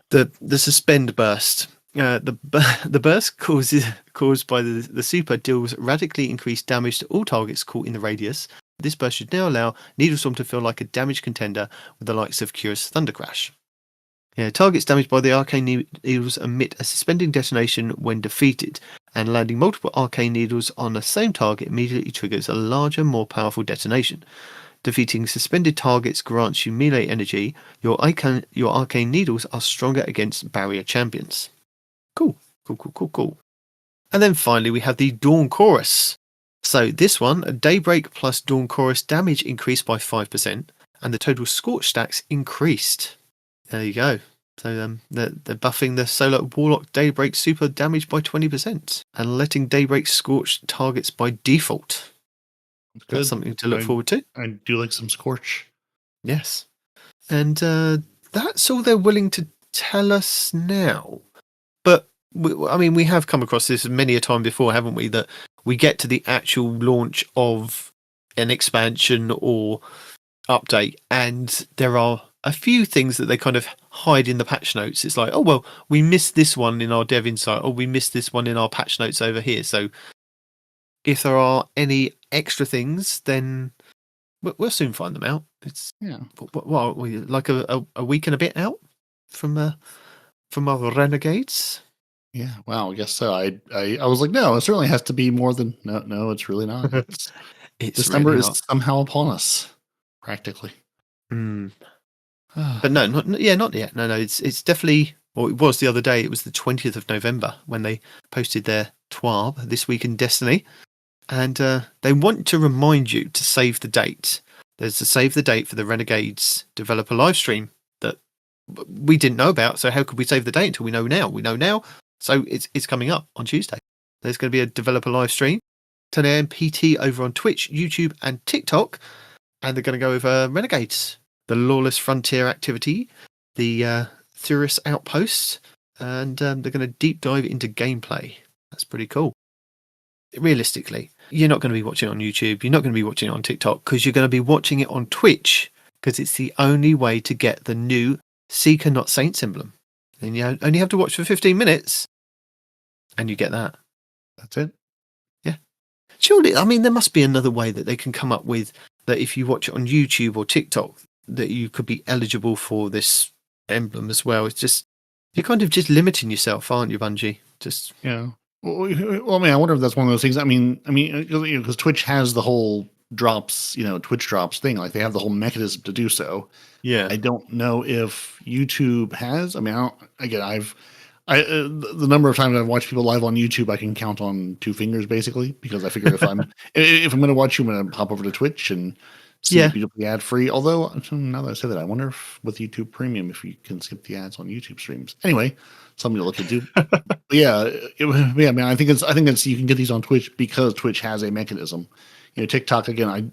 The suspend burst. The burst caused by the super deals radically increased damage to all targets caught in the radius. This burst should now allow Needlestorm to feel like a damage contender with the likes of Curious Thundercrash. Yeah, targets damaged by the arcane needles emit a suspending detonation when defeated, and landing multiple arcane needles on the same target immediately triggers a larger, more powerful detonation. Defeating suspended targets grants you melee energy. Your arcane needles are stronger against barrier champions. Cool. And then finally we have the Dawn Chorus. So this one, Daybreak plus Dawn Chorus damage increased by 5%, and the total Scorch stacks increased. There you go. So they're buffing the Solar Warlock Daybreak super damage by 20% and letting Daybreak scorch targets by default. That's something to look forward to. I do like some Scorch. Yes. And that's all they're willing to tell us now. But, we have come across this many a time before, haven't we? That we get to the actual launch of an expansion or update, and there are a few things that they kind of hide in the patch notes. It's like, oh, well, we missed this one in our dev insight, or we missed this one in our patch notes over here. So if there are any extra things, then we'll soon find them out. It's like a week and a bit out from our Renegades. Yeah, wow, I guess so. I was like, no, it certainly has to be more than no, it's really not. December really is somehow upon us, practically. But no, not yet. No, it's definitely. Well, it was the other day. It was the 20th of November when they posted their TWAB This Week in Destiny, and they want to remind you to save the date. There's a save the date for the Renegades developer live stream that we didn't know about. So how could we save the date until we know now? We know now, so it's coming up on Tuesday. There's going to be a developer live stream, 10 a.m. PT over on Twitch, YouTube, and TikTok, and they're going to go over Renegades, the Lawless Frontier activity, the Thurus Outpost, and they're going to deep dive into gameplay. That's pretty cool. Realistically, you're not going to be watching it on YouTube. You're not going to be watching it on TikTok because you're going to be watching it on Twitch because it's the only way to get the new Seeker Not Saints emblem. And you only have to watch for 15 minutes and you get that. That's it. Yeah. Surely, there must be another way that they can come up with that if you watch it on YouTube or TikTok, that you could be eligible for this emblem as well. It's just, you're kind of just limiting yourself, aren't you, Bungie? Just yeah. Well, I wonder if that's one of those things. Because Twitch has the whole drops, Twitch drops thing. Like they have the whole mechanism to do so. Yeah. I don't know if YouTube has. The number of times I've watched people live on YouTube, I can count on 2 fingers basically, because I figure if I'm going to watch you, I'm going to hop over to Twitch and see it beautifully ad free. Although now that I say that, I wonder if with YouTube Premium, if you can skip the ads on YouTube streams. Anyway, something to look into. I think it's you can get these on Twitch because Twitch has a mechanism. TikTok again.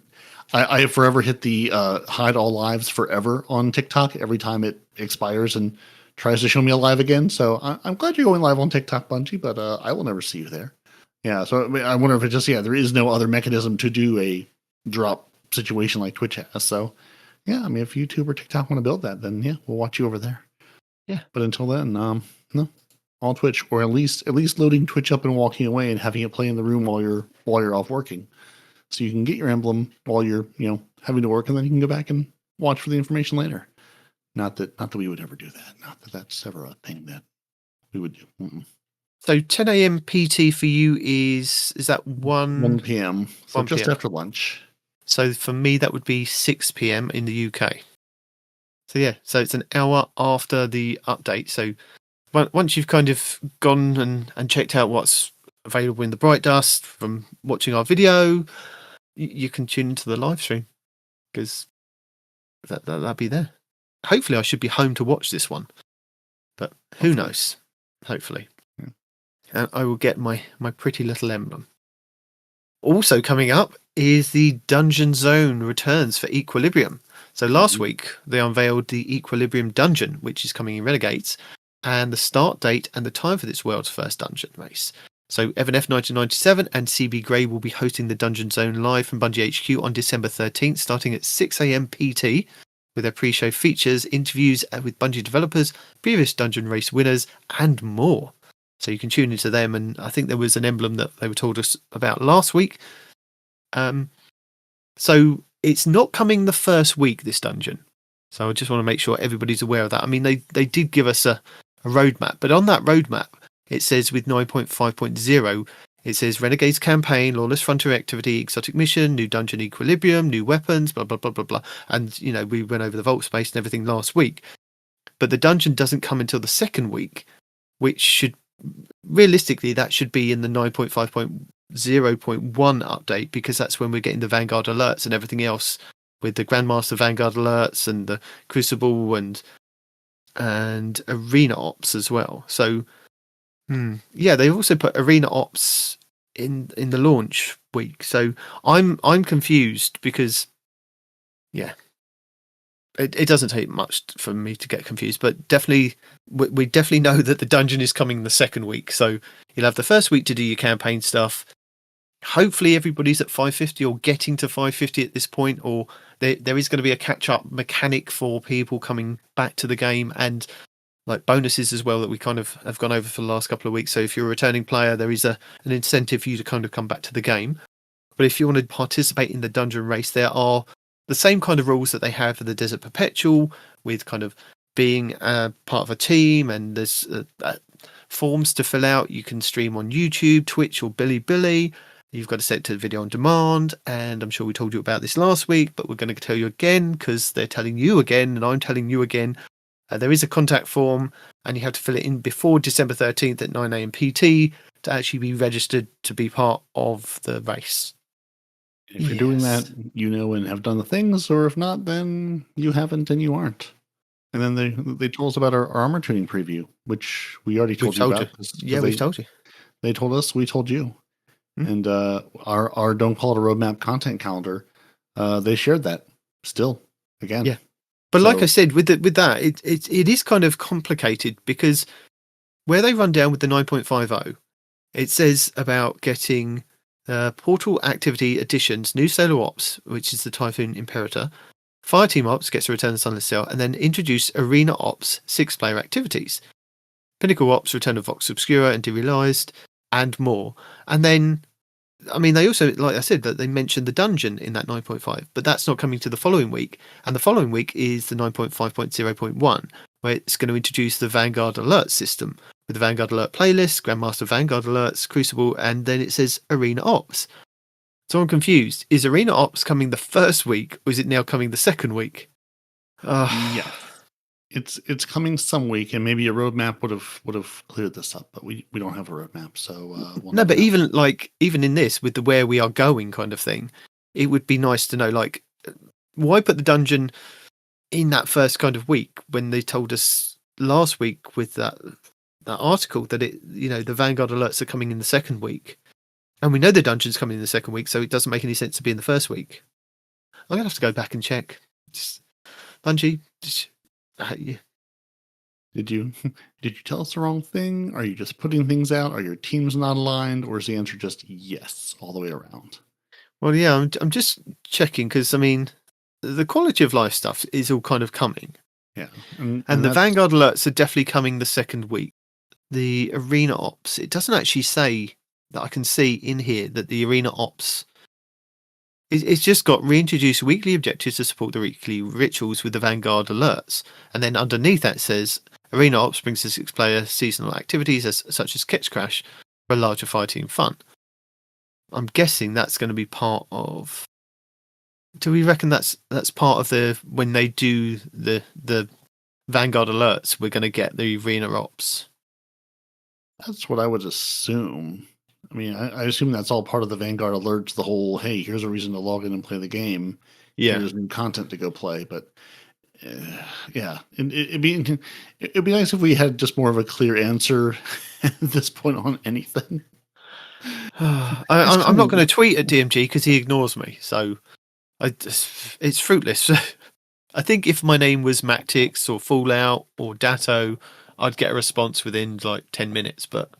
I forever hit the hide all lives forever on TikTok every time it expires and tries to show me a live again. So I'm glad you're going live on TikTok, Bungie, but I will never see you there. Yeah. So I wonder if it's just there is no other mechanism to do a drop situation like Twitch has. So if YouTube or TikTok want to build that, then we'll watch you over there. Yeah. But until then, no, all Twitch, or at least loading Twitch up and walking away and having it play in the room while you're off working. So you can get your emblem while you're, having to work, and then you can go back and watch for the information later. Not that we would ever do that. Not that that's ever a thing that we would do. Mm-mm. So 10 a.m. PT for you is that 1 p.m. So 1 just p.m. after lunch. So for me, that would be 6 p.m. in the UK. So yeah, so it's an hour after the update. So once you've kind of gone and checked out what's available in the Bright Dust from watching our video, you can tune into the live stream because that'll be there. Hopefully I should be home to watch this one, but who knows? Hopefully. Yeah. And I will get my pretty little emblem. Also coming up is the Dungeon Zone returns for Equilibrium. So last week they unveiled the Equilibrium Dungeon, which is coming in Renegades, and the start date and the time for this world's first dungeon race. So Evan F 1997 and CB Grey will be hosting the Dungeon Zone live from Bungie HQ on December 13th, starting at 6 a.m. PT, with their pre-show features, interviews with Bungie developers, previous dungeon race winners, and more. So you can tune into them, and I think there was an emblem that they were told us about last week. So it's not coming the first week, this dungeon. So I just want to make sure everybody's aware of that. I mean, they did give us a roadmap, but on that roadmap, it says with 9.5.0, it says Renegades campaign, Lawless Frontier activity, exotic mission, new dungeon equilibrium, new weapons, blah, blah, blah, blah, blah. And, we went over the vault space and everything last week. But the dungeon doesn't come until the second week, which should, realistically, that should be in the 9.5.0.1 update, because that's when we're getting the Vanguard alerts and everything else with the Grandmaster Vanguard alerts and the Crucible and Arena Ops as well. So, yeah, they also put Arena Ops in the launch week. So I'm confused because, yeah, it doesn't take much for me to get confused. But definitely, we definitely know that the dungeon is coming the second week. So you'll have the first week to do your campaign stuff. Hopefully everybody's at 550 or getting to 550 at this point, or there is going to be a catch-up mechanic for people coming back to the game, and like bonuses as well that we kind of have gone over for the last couple of weeks. So if you're a returning player, there is an incentive for you to kind of come back to the game. But if you want to participate in the dungeon race, there are the same kind of rules that they have for the Desert Perpetual, with kind of being part of a team, and there's forms to fill out. You can stream on YouTube, Twitch, or Bilibili. You've got to set it to video on demand, and I'm sure we told you about this last week, but we're going to tell you again because they're telling you again, and I'm telling you again. There is a contact form, and you have to fill it in before December 13th at 9 a.m. PT to actually be registered to be part of the race. If you're doing that, and have done the things, or if not, then you haven't and you aren't. And then they told us about our armor tuning preview, which we already told you about. Yeah, we've told you. They told us, we told you. And our Don't Call It a Roadmap content calendar, they shared that still again. Yeah. But like I said, with that, it is kind of complicated, because where they run down with the 9.50, it says about getting Portal Activity Additions, New Solar Ops, which is the Typhoon Imperator, Fireteam Ops gets a Return to Sunless Cell, and then introduce Arena Ops 6-player activities, Pinnacle Ops, Return of Vox Obscura and Derealized, and more. And then, I mean, they also, like I said, that they mentioned the dungeon in that 9.5, but that's not coming to the following week. And the following week is the 9.5.0.1, where it's going to introduce the Vanguard Alert system with the Vanguard Alert playlist, Grandmaster Vanguard Alerts, Crucible, and then it says Arena Ops. So I'm confused. Is Arena Ops coming the first week, or is it now coming the second week? Yeah. It's coming some week, and maybe a roadmap would have cleared this up, but we don't have a roadmap, so no. But even in this, with the where we are going kind of thing, it would be nice to know, like, why put the dungeon in that first kind of week when they told us last week with that article that the Vanguard alerts are coming in the second week, and we know the dungeon's coming in the second week, so it doesn't make any sense to be in the first week. I'm gonna have to go back and check. Bungie. Yeah. Did you tell us the wrong thing? Are you just putting things out? Are your teams not aligned? Or is the answer just yes all the way around? Well, yeah, I'm just checking, because I mean, the quality of life stuff is all kind of coming. Yeah. And the Vanguard alerts are definitely coming the second week. The Arena Ops, it doesn't actually say that I can see in here that the Arena Ops It's just got reintroduced weekly objectives to support the weekly rituals with the Vanguard alerts. And then underneath that says, Arena Ops brings the 6-player seasonal activities such as Catch Crash for larger fighting fun. I'm guessing that's going to be part of... Do we reckon that's part of the... When they do the Vanguard alerts, we're going to get the Arena Ops? That's what I would assume. I mean, I assume that's all part of the Vanguard alerts, the whole, hey, here's a reason to log in and play the game. Yeah. Here's new content to go play. But yeah, it'd be nice if we had just more of a clear answer at this point on anything. I'm not going to tweet at DMG because he ignores me. So it's fruitless. I think if my name was Mactix or Fallout or Datto, I'd get a response within like 10 minutes. But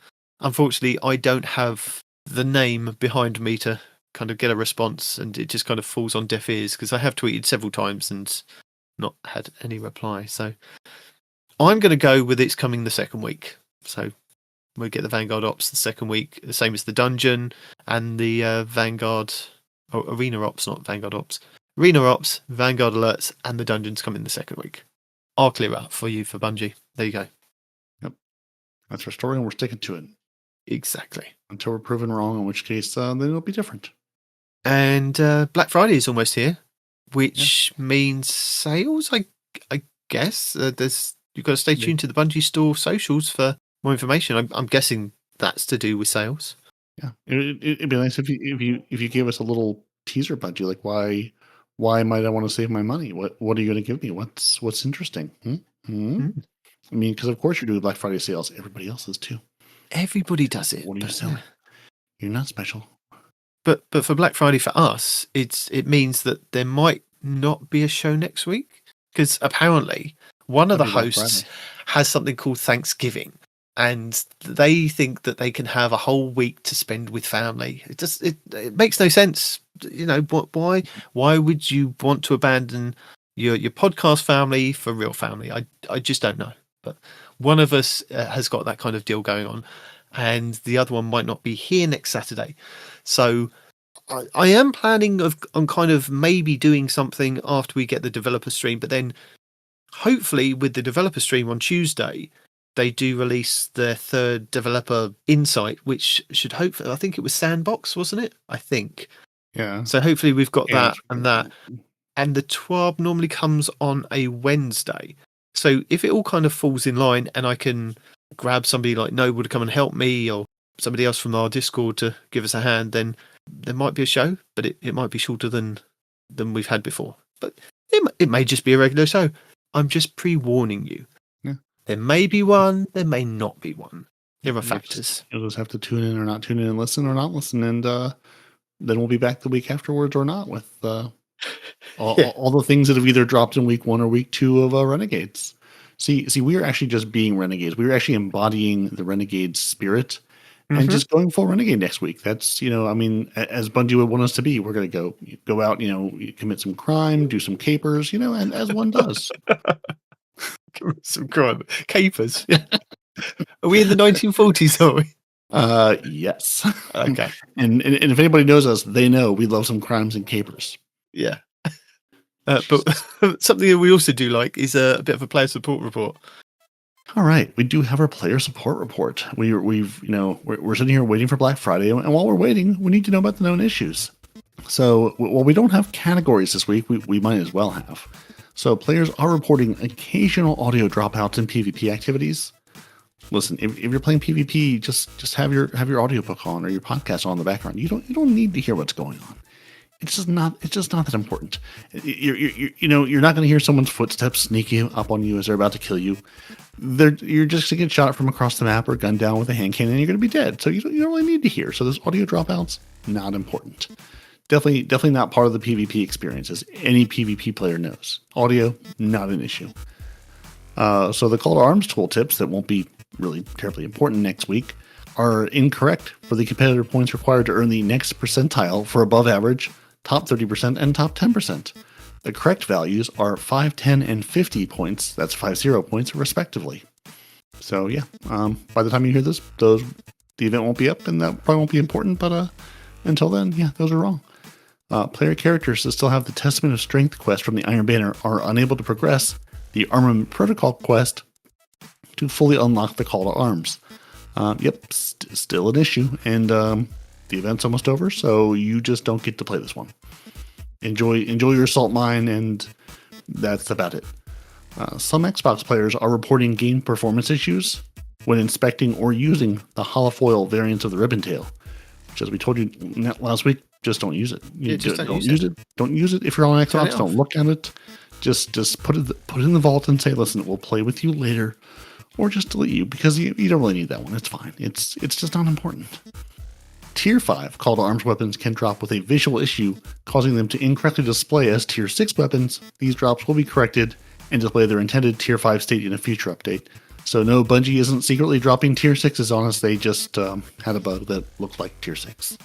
unfortunately, I don't have the name behind me to kind of get a response, and it just kind of falls on deaf ears because I have tweeted several times and not had any reply. So I'm going to go with it's coming the second week. So we'll get the Vanguard Ops the second week, the same as the Dungeon and the Vanguard... Oh, Arena Ops, not Vanguard Ops. Arena Ops, Vanguard Alerts, and the Dungeons come in the second week. I'll clear up for you for Bungie. There you go. Yep. That's our story, and we're sticking to it. Exactly. Until we're proven wrong, in which case then it'll be different. And Black Friday is almost here, which means sales, I guess. You've got to stay tuned to the Bungie store socials for more information. I'm guessing that's to do with sales. Yeah, it'd be nice if you gave us a little teaser, Bungie, like why might I want to save my money? What are you going to give me? What's interesting? I mean, because of course you're doing Black Friday sales. Everybody else is too. Everybody does it. What are you selling? You're not special. But for Black Friday for us, it means that there might not be a show next week because apparently one of the hosts has something called Thanksgiving, and they think that they can have a whole week to spend with family. It makes no sense. You know, why would you want to abandon your podcast family for real family? I just don't know. But one of us has got that kind of deal going on, and the other one might not be here next Saturday. So I am planning on kind of maybe doing something after we get the developer stream, but then hopefully with the developer stream on Tuesday, they do release their third developer insight, which should hopefully, I think it was Sandbox, wasn't it? I think. Yeah. So hopefully we've got that and that. And the TWAB normally comes on a Wednesday. So if it all kind of falls in line and I can grab somebody like Noble to come and help me or somebody else from our Discord to give us a hand, then there might be a show, but it might be shorter than we've had before. But it may just be a regular show. I'm just pre-warning you. Yeah. There may be one, there may not be one. There are factors. You'll just have to tune in or not tune in and listen or not listen, and then we'll be back the week afterwards or not with all the things that have either dropped in week 1 or week 2 of Renegades. See, we are actually just being Renegades. We are actually embodying the Renegade spirit and just going full Renegade next week. That's, I mean, as Bungie would want us to be, we're going to go out, commit some crime, do some capers, and as one does. Some crime. Capers. Are we in the 1940s, are we? Yes. Okay. And if anybody knows us, they know we love some crimes and capers. Yeah. But something that we also do like is a bit of a player support report. All right, we do have our player support report. We're sitting here waiting for Black Friday, and while we're waiting, we need to know about the known issues. So, while we don't have categories this week, we might as well have. So, players are reporting occasional audio dropouts in PvP activities. Listen, if you're playing PvP, just have your audiobook on or your podcast on in the background. You don't need to hear what's going on. It's just not that important. You're not going to hear someone's footsteps sneaking up on you as they're about to kill you. You're just going to get shot from across the map or gunned down with a hand cannon and you're going to be dead. So you don't really need to hear. So those audio dropouts, not important. Definitely not part of the PvP experience, as any PvP player knows. Audio, not an issue. So the call to arms tooltips that won't be really terribly important next week are incorrect for the competitor points required to earn the next percentile for above average, top 30%, and top 10%. The correct values are 5, 10, and 50 points. That's 50 points, respectively. So, yeah, by the time you hear this, the event won't be up, and that probably won't be important, but until then, yeah, those are wrong. Player characters that still have the Testament of Strength quest from the Iron Banner are unable to progress the Armament Protocol quest to fully unlock the Call to Arms. Still an issue, and the event's almost over, so you just don't get to play this one. Enjoy your salt mine, and that's about it. Some Xbox players are reporting game performance issues when inspecting or using the holofoil variants of the Ribbon Tail, which, as we told you last week, just don't use it. Don't use it. Don't use it if you're on Xbox. Don't look at it. Just put it in the vault and say, listen, we'll play with you later, or just delete you, because you don't really need that one. It's fine. It's just not important. Tier 5 Call to Arms weapons can drop with a visual issue, causing them to incorrectly display as Tier 6 weapons. These drops will be corrected and display their intended Tier 5 state in a future update. So no, Bungie isn't secretly dropping Tier 6s on us. They just had a bug that looked like Tier 6.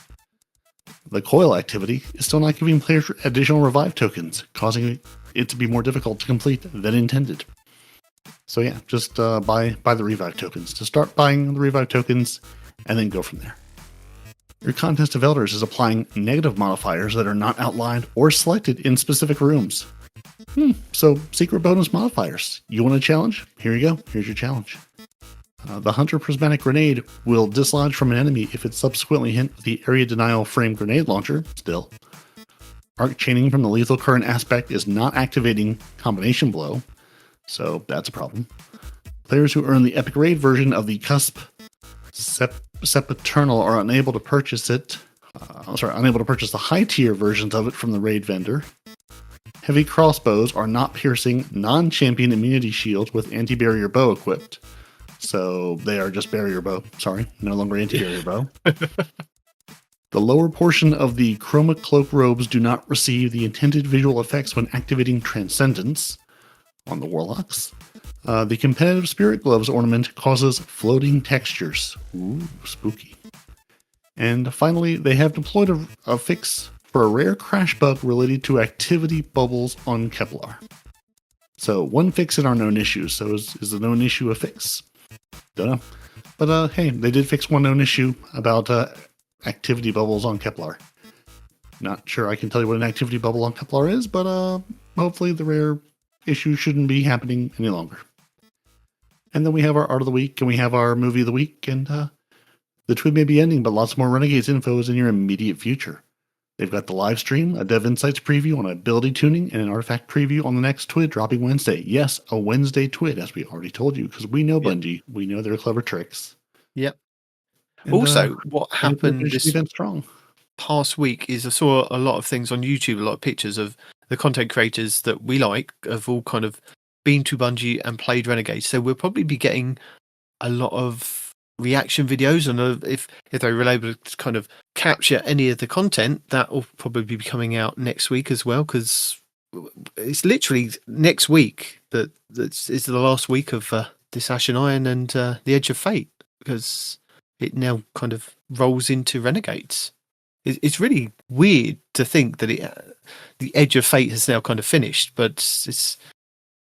The coil activity is still not giving players additional revive tokens, causing it to be more difficult to complete than intended. So yeah, just buy the revive tokens. To start buying the revive tokens, and then go from there. Your Contest of Elders is applying negative modifiers that are not outlined or selected in specific rooms. So secret bonus modifiers. You want a challenge? Here you go. Here's your challenge. The Hunter Prismatic Grenade will dislodge from an enemy if it's subsequently hit with the Area Denial Frame Grenade Launcher. Still. Arc Chaining from the Lethal Current aspect is not activating Combination Blow, so that's a problem. Players who earn the Epic Raid version of the Cusp Sempiternal are unable to purchase it. Unable to purchase the high tier versions of it from the raid vendor. Heavy crossbows are not piercing non-champion immunity shields with anti-barrier bow equipped. So they are just barrier bow. Sorry, no longer anti-barrier bow. The lower portion of the Chroma Cloak robes do not receive the intended visual effects when activating Transcendence on the Warlocks. The Competitive Spirit Gloves ornament causes floating textures. Ooh, spooky. And finally, they have deployed a fix for a rare crash bug related to activity bubbles on Kevlar. So one fix in our known issues. So is the known issue a fix? Don't know. But hey, they did fix one known issue about activity bubbles on Kevlar. Not sure I can tell you what an activity bubble on Kevlar is, but hopefully the rare issue shouldn't be happening any longer. And then we have our Art of the Week, and we have our Movie of the Week, and the TWAB may be ending, but lots more Renegades info is in your immediate future. They've got the live stream, a Dev Insights preview on ability tuning, and an artifact preview on the next TWID dropping Wednesday. Yes, a Wednesday TWID, as we already told you, because we know Bungie. We know their clever tricks. Yep. And, also, what happened this strong past week is I saw a lot of things on YouTube, a lot of pictures of the content creators that we like have all kind of been to Bungie and played Renegade. So we'll probably be getting a lot of reaction videos, and if they were able to kind of capture any of the content, that will probably be coming out next week as well, because it's literally next week that is the last week of this Ash and Iron and the Edge of Fate, because it now kind of rolls into Renegades. It's really weird to think that the Edge of Fate has now kind of finished, but it's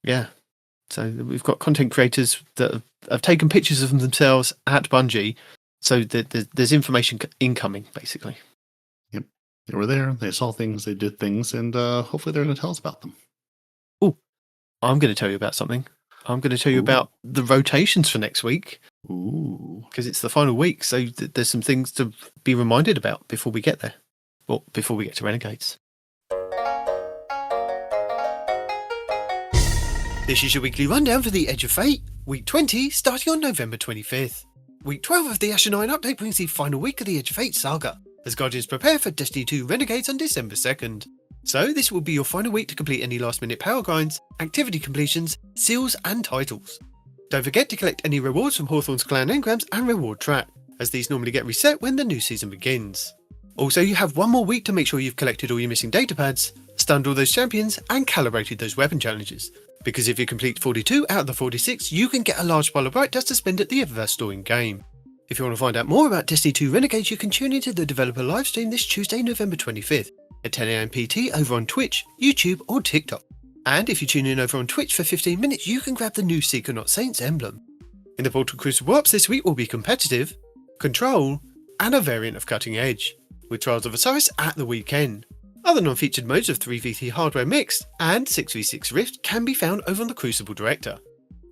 yeah. So we've got content creators that have taken pictures of themselves at Bungie, so that there's information incoming, basically. Yep, they were there. They saw things. They did things, and hopefully they're going to tell us about them. Oh, I'm going to tell you about something. I'm going to tell you about the rotations for next week. Ooh, because it's the final week, so there's some things to be reminded about before we get there, or before we get to Renegades. This is your weekly rundown for the Edge of Fate, week 20, starting on November 25th. Week 12 of the Ash and Iron update brings the final week of the Edge of Fate saga, as Guardians prepare for Destiny 2 Renegades on December 2nd. So this will be your final week to complete any last minute power grinds, activity completions, seals and titles. Don't forget to collect any rewards from Hawthorne's clan engrams and reward track, as these normally get reset when the new season begins. Also, you have one more week to make sure you've collected all your missing data pads, stunned all those champions and calibrated those weapon challenges, because if you complete 42 out of the 46, you can get a large pile of bright dust to spend at the Eververse store in-game. If you want to find out more about Destiny 2 Renegades, you can tune into the developer livestream this Tuesday, November 25th at 10 AM PT over on Twitch, YouTube or TikTok. And if you tune in over on Twitch for 15 minutes, you can grab the new Seeker Not Saints emblem. In the Portal Crucible Ops this week will be competitive, control, and a variant of Cutting Edge, with Trials of Osiris at the weekend. Other non-featured modes of 3v3 hardware mixed and 6v6 Rift can be found over on the Crucible Director.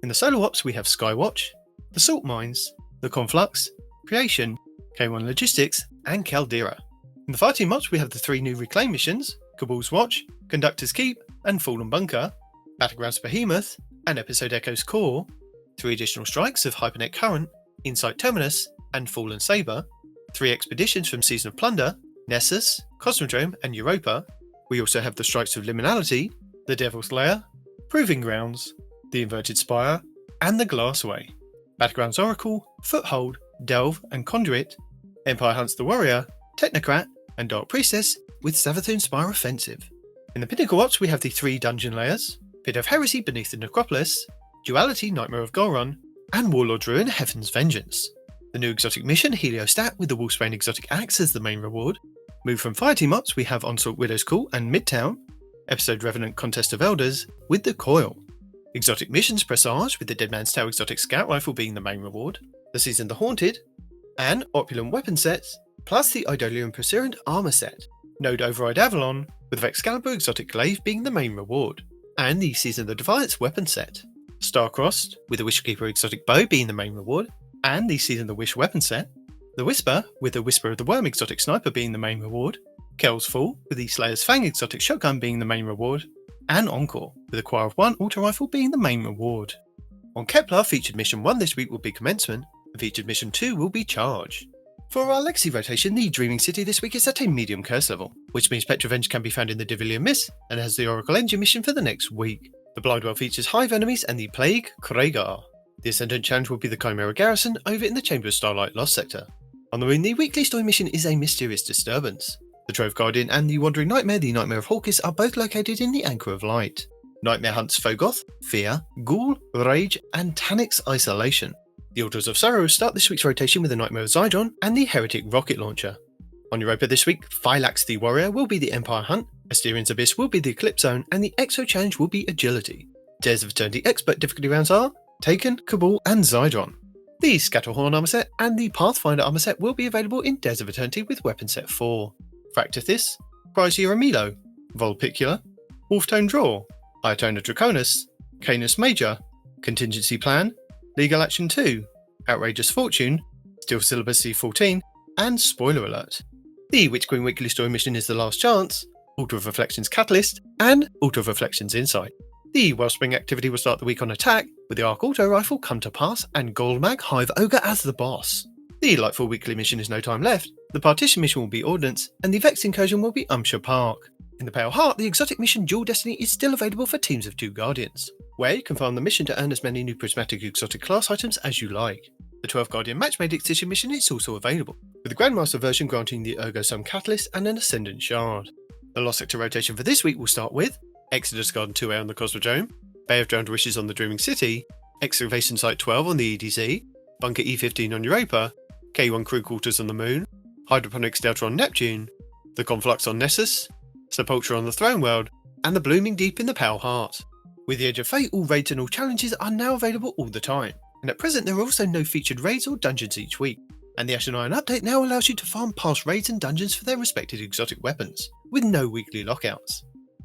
In the solo ops we have Skywatch, the Salt Mines, the Conflux, Creation, K1 Logistics, and Caldera. In the fighting ops we have the 3 new Reclaim missions, Cabal's Watch, Conductor's Keep, and Fallen Bunker, Battlegrounds Behemoth, and Episode Echo's Core, 3 additional strikes of Hypernet Current, Insight Terminus, and Fallen Saber, 3 expeditions from Season of Plunder, Nessus, Cosmodrome, and Europa. We also have the strikes of Liminality, the Devil's Lair, Proving Grounds, the Inverted Spire, and the Glassway. Battlegrounds Oracle, Foothold, Delve, and Conduit, Empire Hunts the Warrior, Technocrat, and Dark Priestess with Savathun Spire Offensive. In the Pinnacle Ops we have the 3 dungeon layers, Pit of Heresy beneath the Necropolis, Duality Nightmare of Goron, and Warlord Ruin Heaven's Vengeance. The new exotic mission Heliostat with the Wolfsbane exotic axe as the main reward. Move from fireteam ops we have Onslaught Widow's Call and Midtown, Episode Revenant Contest of Elders with the Coil. Exotic missions Presage with the Dead Man's Tale exotic scout rifle being the main reward, the Season the Haunted, and opulent weapon sets, plus the Idolian Pursuant armor set. Node Override Avalon with Excalibur exotic glaive being the main reward, and the Season of the Defiance weapon set. Starcrossed with the Wishkeeper exotic bow being the main reward, and the Season of the Wish weapon set. The Whisper with the Whisper of the Worm exotic sniper being the main reward, Kel's Fall with the Slayer's Fang exotic shotgun being the main reward, and Encore with the Choir of One auto rifle being the main reward. On Kepler, featured mission 1 this week will be Commencement, and featured mission 2 will be Charge. For our Legacy rotation, the Dreaming City this week is at a medium curse level, which means Petrovenge can be found in the Divilian Miss and has the Oracle Engine mission for the next week. The Blindwell features Hive enemies and the Plague Kragar. The Ascendant challenge will be the Chimera Garrison over in the Chamber of Starlight Lost sector. On the Moon, the weekly story mission is a mysterious disturbance. The Trove Guardian and the Wandering Nightmare, the Nightmare of Hawkis, are both located in the Anchor of Light. Nightmare hunts Fogoth, Fear, Ghoul, Rage, and Tanix Isolation. The Altars of Sorrow start this week's rotation with the Nightmare of Zydron and the Heretic Rocket Launcher. On Europa this week, Phylax the Warrior will be the Empire Hunt, Asterian's Abyss will be the Eclipse Zone, and the Exo Challenge will be Agility. Dares of Eternity Expert difficulty rounds are Taken, Cabal, and Zydron. The Scatterhorn armor set and the Pathfinder armor set will be available in Dares of Eternity with Weapon Set 4. Fractithis, Chrysia Amilo, Volpicula, Wolftone Draw, Iotona Draconis, Canis Major, Contingency Plan, Legal Action 2, Outrageous Fortune, Steel Syllabus C14, and Spoiler Alert. The Witch Queen Weekly Story mission is The Last Chance, Altar of Reflections Catalyst, and Altar of Reflections Insight. The Wellspring activity will start the week on Attack, with the Arc Auto Rifle Come to Pass and Goldmag Hive Ogre as the boss. The Lightfall Weekly mission is No Time Left, the Partition mission will be Ordnance, and the Vex Incursion will be Umshire Park. In the Pale Heart, the exotic mission Dual Destiny is still available for teams of 2 Guardians, where you can farm the mission to earn as many new prismatic exotic class items as you like. The 12 Guardian Matchmade Excision mission is also available, with the Grandmaster version granting the Ergo Sum Catalyst and an Ascendant Shard. The Lost Sector rotation for this week will start with Exodus Garden 2A on the Cosmodrome, Bay of Drowned Wishes on the Dreaming City, Excavation Site 12 on the EDZ, Bunker E15 on Europa, K1 Crew Quarters on the Moon, Hydroponics Delta on Neptune, the Conflux on Nessus, Sepultura on the Throne World, and the Blooming Deep in the Pale Heart. With the Edge of Fate, all raids and all challenges are now available all the time, and at present there are also no featured raids or dungeons each week, and the Ashen Iron update now allows you to farm past raids and dungeons for their respected exotic weapons, with no weekly lockouts.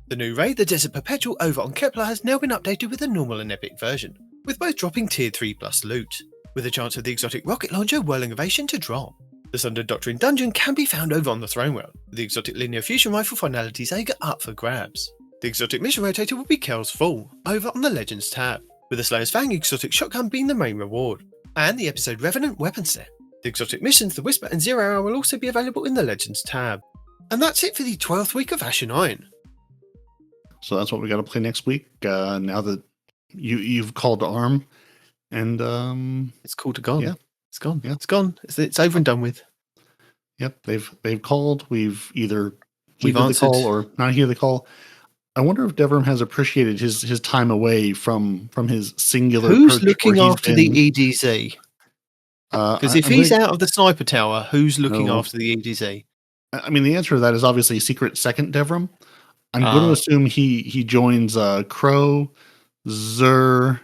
The new raid, the Desert Perpetual over on Kepler, has now been updated with a normal and epic version, with both dropping tier 3 plus loot, with a chance of the exotic rocket launcher Whirling Ovation to drop. The Sundered Doctrine dungeon can be found over on the Throne World, with the exotic linear fusion rifle Finality Zaga up for grabs. The exotic mission rotator will be Kel's Fall, over on the Legends tab, with the Slayer's Fang exotic shotgun being the main reward, and the episode Revenant weapon set. The exotic missions, the Whisper and Zero Hour will also be available in the Legends tab. And that's it for the 12th week of Ashen Iron. So that's what we got to play next week. Now that you've called to arm, and It's called to gone. Yeah. It's gone. Yeah. It's gone. It's over and done with. Yep, they've called. We've either We've heeded the answered. call or not heeded the call. I wonder if Devram has appreciated his time away from his singular. Who's perch looking where he's after been. the EDZ? Because if I'm he's gonna- out of the sniper tower, who's looking No. after the EDZ? I mean, the answer to that is obviously secret second Devram. I'm going to assume he joins Crow, Ikora.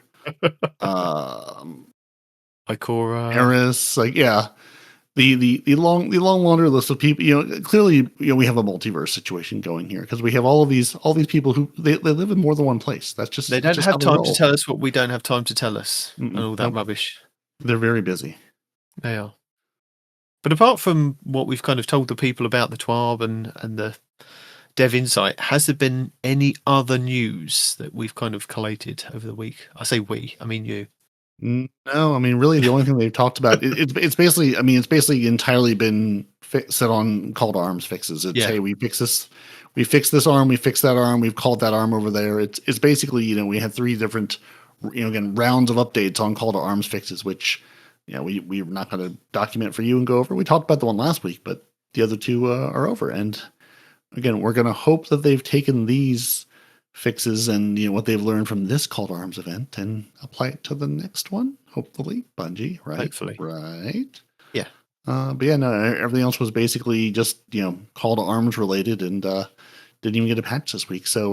Eris, like, yeah. the long laundry list of people. Clearly, we have a multiverse situation going here because we have all these people who they live in more than one place. That's just They don't just have how they time to roll. tell us what we don't have time to tell us, and all that Nope. rubbish. They're very busy. They are. But apart from what we've kind of told the people about the TWAB and the Dev Insight, has there been any other news that we've kind of collated over the week? I say we, I mean you. No, I mean, really, the only thing they've talked about it's basically, it's basically entirely been set on call to arms fixes. It's hey, we fix this arm, we fix that arm, we've called that arm over there. It's basically, we had 3 different, again, rounds of updates on call to arms fixes, which we're not going to document for you and go over. We talked about the one last week, but the other 2 are over. And again, we're going to hope that they've taken these fixes and what they've learned from this call to arms event and apply it to the next one. Hopefully, Bungie, right? Hopefully, right? Yeah. But yeah, no, everything else was basically just call to arms related, and didn't even get a patch this week. So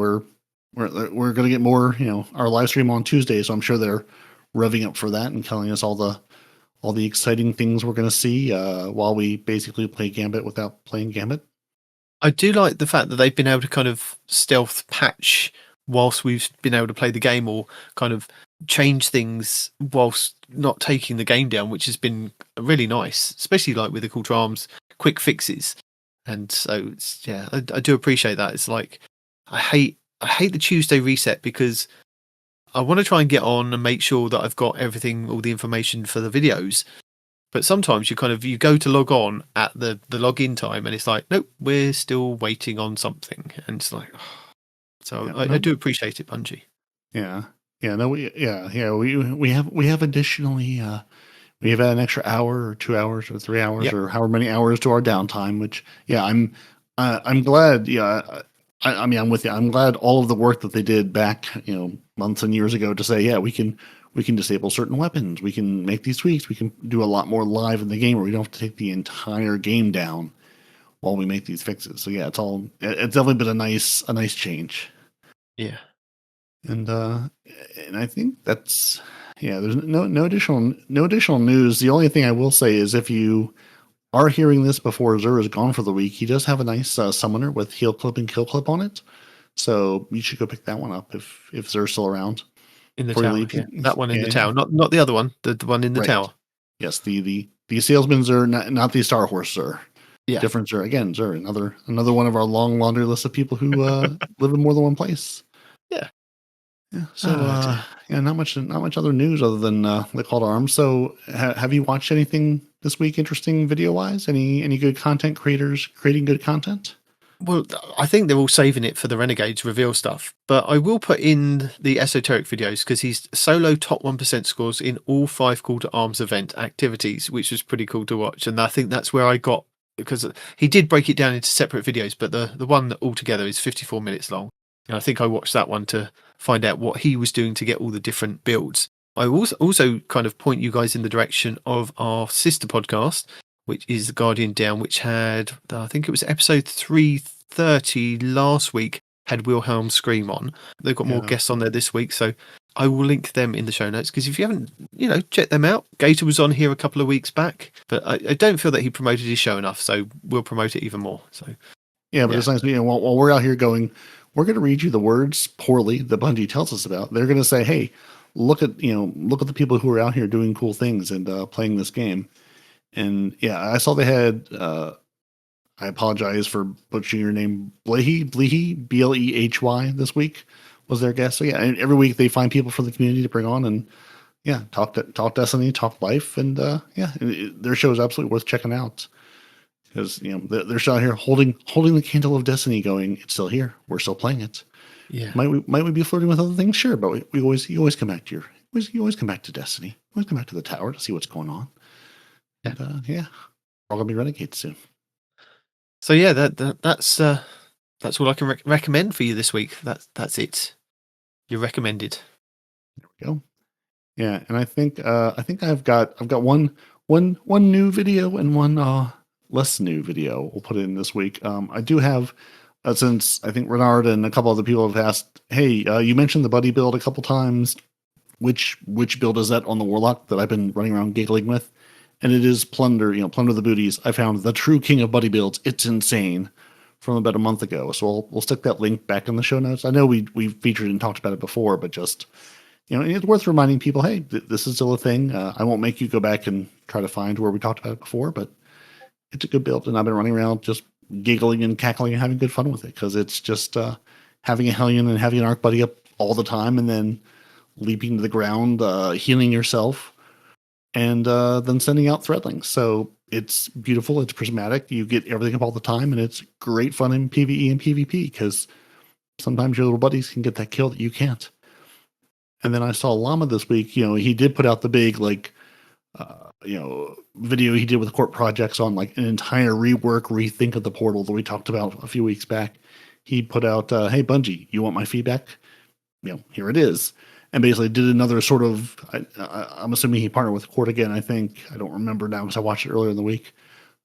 we're going to get more. Our live stream on Tuesday, so I'm sure they're revving up for that and telling us all the exciting things we're going to see while we basically play Gambit without playing Gambit. I do like the fact that they've been able to kind of stealth patch whilst we've been able to play the game, or kind of change things whilst not taking the game down, which has been really nice, especially like with the Call to Arms quick fixes. And so I do appreciate that. It's like I hate the Tuesday reset because I want to try and get on and make sure that I've got everything, all the information for the videos. But sometimes you go to log on at the login time and it's like, nope, we're still waiting on something. And it's like, I do appreciate it, Bungie. Yeah. Yeah. No, we have additionally, we have an extra hour or 2 hours or 3 hours or however many hours to our downtime, which, I'm glad. Yeah. I mean, I'm with you. I'm glad all of the work that they did back, months and years ago to say, we can disable certain weapons. We can make these tweaks. We can do a lot more live in the game where we don't have to take the entire game down while we make these fixes. So yeah, it's definitely been a nice change. Yeah. And I think that's, there's no additional news. The only thing I will say is if you are hearing this before Zur is gone for the week, he does have a nice summoner with heal clip and kill clip on it. So you should go pick that one up if Zur's still around. In the tower, that one in the tower, not the other one, the one in the tower. Yes, the salesman Zur, not the Star Horse Zur. Yeah, different Zur. Again, Zur, another one of our long laundry list of people who live in more than one place. Yeah. So not much other news other than the call to arms. So have you watched anything this week interesting video wise? Any good content creators creating good content? Well, I think they're all saving it for the Renegades reveal stuff, but I will put in the esoteric videos because he's solo top 1% scores in all 5 Call to Arms event activities, which was pretty cool to watch. And I think that's where I got, because he did break it down into separate videos, but the one that altogether is 54 minutes long. And I think I watched that one to find out what he was doing to get all the different builds. I also kind of point you guys in the direction of our sister podcast, which is The Guardian Down, which had, I think it was episode 330 last week, had Wilhelm Scream on. They've got more guests on there this week, so I will link them in the show notes, because if you haven't, check them out. Gator was on here a couple of weeks back, but I don't feel that he promoted his show enough, so we'll promote it even more. So it's nice, while we're out here going, we're going to read you the words poorly that Bungie tells us about. They're going to say, hey, look at the people who are out here doing cool things and playing this game. And I saw they had, I apologize for butchering your name, Blehy, Blehy, this week was their guest. So and every week they find people from the community to bring on and talk Destiny, talk life. And their show is absolutely worth checking out. Because, they're still out here holding the candle of Destiny going, it's still here. We're still playing it. Yeah. Might we be flirting with other things? Sure. But you always come back to you always come back to Destiny. You always come back to the tower to see what's going on. And we're all gonna be Renegades soon. So that's all I can recommend for you this week. That's it. You're recommended. There we go. Yeah, and I think I've got one new video and one less new video we'll put in this week. I do have since I think Renard and a couple other people have asked, hey, you mentioned the buddy build a couple times. Which build is that on the Warlock that I've been running around giggling with? and it is plunder the booties. I found the true king of buddy builds. It's insane, from about a month ago. So we'll stick that link back in the show notes. I know we featured and talked about it before, but just, it's worth reminding people, hey, this is still a thing. I won't make you go back and try to find where we talked about it before, but it's a good build. And I've been running around just giggling and cackling and having good fun with it, because it's just having a Hellion and having an Arc Buddy up all the time, and then leaping to the ground, healing yourself, and then sending out Threadlings. So it's beautiful. It's prismatic. You get everything up all the time, and it's great fun in PvE and PvP, because sometimes your little buddies can get that kill that you can't. And then I saw Llama this week. He did put out the big, video he did with Court Projects on like an entire rethink of the portal that we talked about a few weeks back. He put out, hey, Bungie, you want my feedback? Here it is. And basically did another sort of, I'm assuming he partnered with Court again, I think. I don't remember now because I watched it earlier in the week.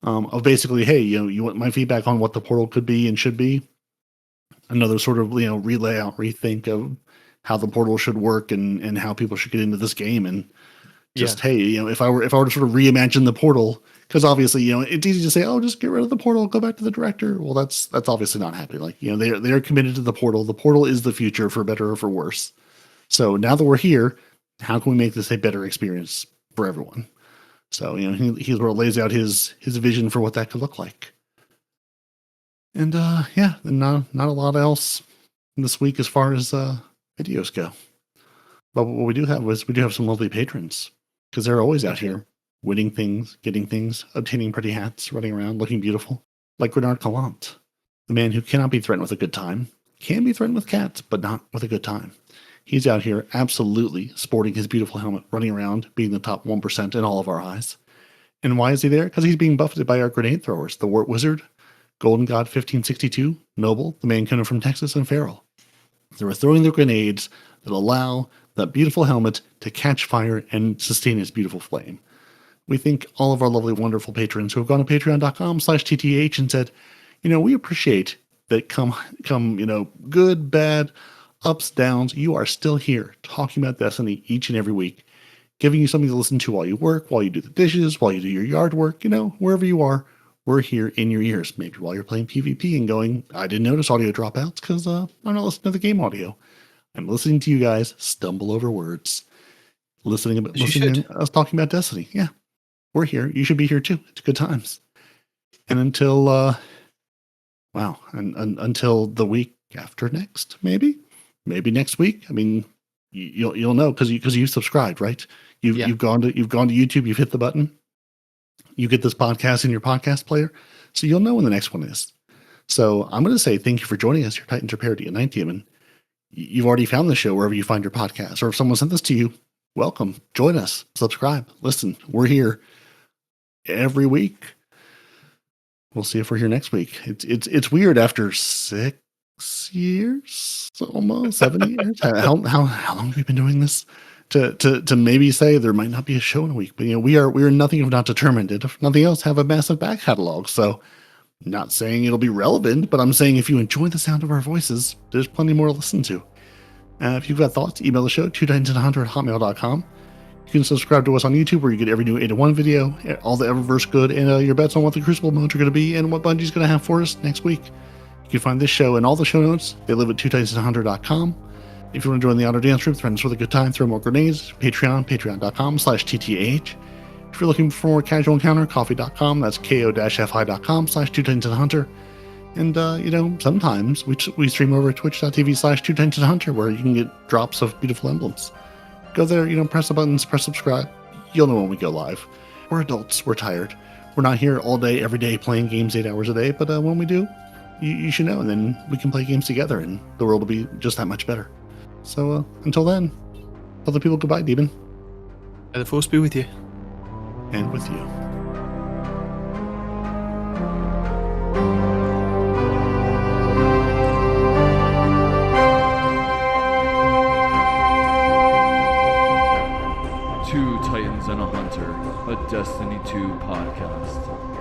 Of basically, hey, you want my feedback on what the portal could be and should be? Another sort of, relay out, rethink of how the portal should work and how people should get into this game. And just, hey, if I were to sort of reimagine the portal, because obviously, it's easy to say, oh, just get rid of the portal, go back to the director. Well, that's obviously not happening. Like, they're committed to the portal. The portal is the future, for better or for worse. So now that we're here, how can we make this a better experience for everyone? So, he sort of lays out his vision for what that could look like. And not a lot else this week as far as videos go. But what we do have some lovely patrons, because they're always out here winning things, getting things, obtaining pretty hats, running around, looking beautiful. Like Renard Calant, the man who cannot be threatened with a good time, can be threatened with cats, but not with a good time. He's out here absolutely sporting his beautiful helmet, running around, being the top 1% in all of our eyes. And why is he there? Because he's being buffeted by our grenade throwers, the Wart Wizard, Golden God 1562, Noble, the Manconer from Texas, and Feral. They were throwing the grenades that allow that beautiful helmet to catch fire and sustain its beautiful flame. We thank all of our lovely, wonderful patrons who have gone to patreon.com/TTH and said, we appreciate that come, good, bad, ups, downs, you are still here talking about Destiny each and every week, giving you something to listen to while you work, while you do the dishes, while you do your yard work, wherever you are, we're here in your ears. Maybe while you're playing PvP and going, I didn't notice audio dropouts because I'm not listening to the game audio. I'm listening to you guys stumble over words, listening to us talking about Destiny. Yeah, we're here. You should be here too. It's good times. And until, until the week after next, maybe next week. I mean, you'll know because you've subscribed, right? You've gone to YouTube. You've hit the button. You get this podcast in your podcast player, so you'll know when the next one is. So I'm going to say thank you for joining us. Your Titans are Peroty and Night Demon. You've already found the show wherever you find your podcast, or if someone sent this to you, welcome. Join us. Subscribe. Listen. We're here every week. We'll see if we're here next week. It's weird after 6 years, almost 7 years. How long have we been doing this? To maybe say there might not be a show in a week, but we are nothing if not determined. If nothing else, have a massive back catalog. So, not saying it'll be relevant, but I'm saying if you enjoy the sound of our voices, there's plenty more to listen to. If you've got thoughts, email the show, twotitansandahunter@hotmail.com. You can subscribe to us on YouTube, where you get every new 8-1 video, all the Eververse good, and your bets on what the Crucible modes are going to be and what Bungie's going to have for us next week. You can find this show and all the show notes. They live at twotitansandahunter.com. If you want to join the Auto Dance Group, friends with a good time, throw more grenades, patreon.com/TTH. If you're looking for more casual encounter, coffee.com, that's ko-fi.com/twotitansandahunter. And, sometimes we stream over at twitch.tv/twotitansandahunter, where you can get drops of beautiful emblems. Go there, press the buttons, press subscribe. You'll know when we go live. We're adults, we're tired. We're not here all day, every day, playing games 8 hours a day, but when we do, you should know, and then we can play games together, and the world will be just that much better. So, until then, tell the people goodbye, Demon. May the Force be with you. And with you. Two Titans and a Hunter, a Destiny 2 podcast.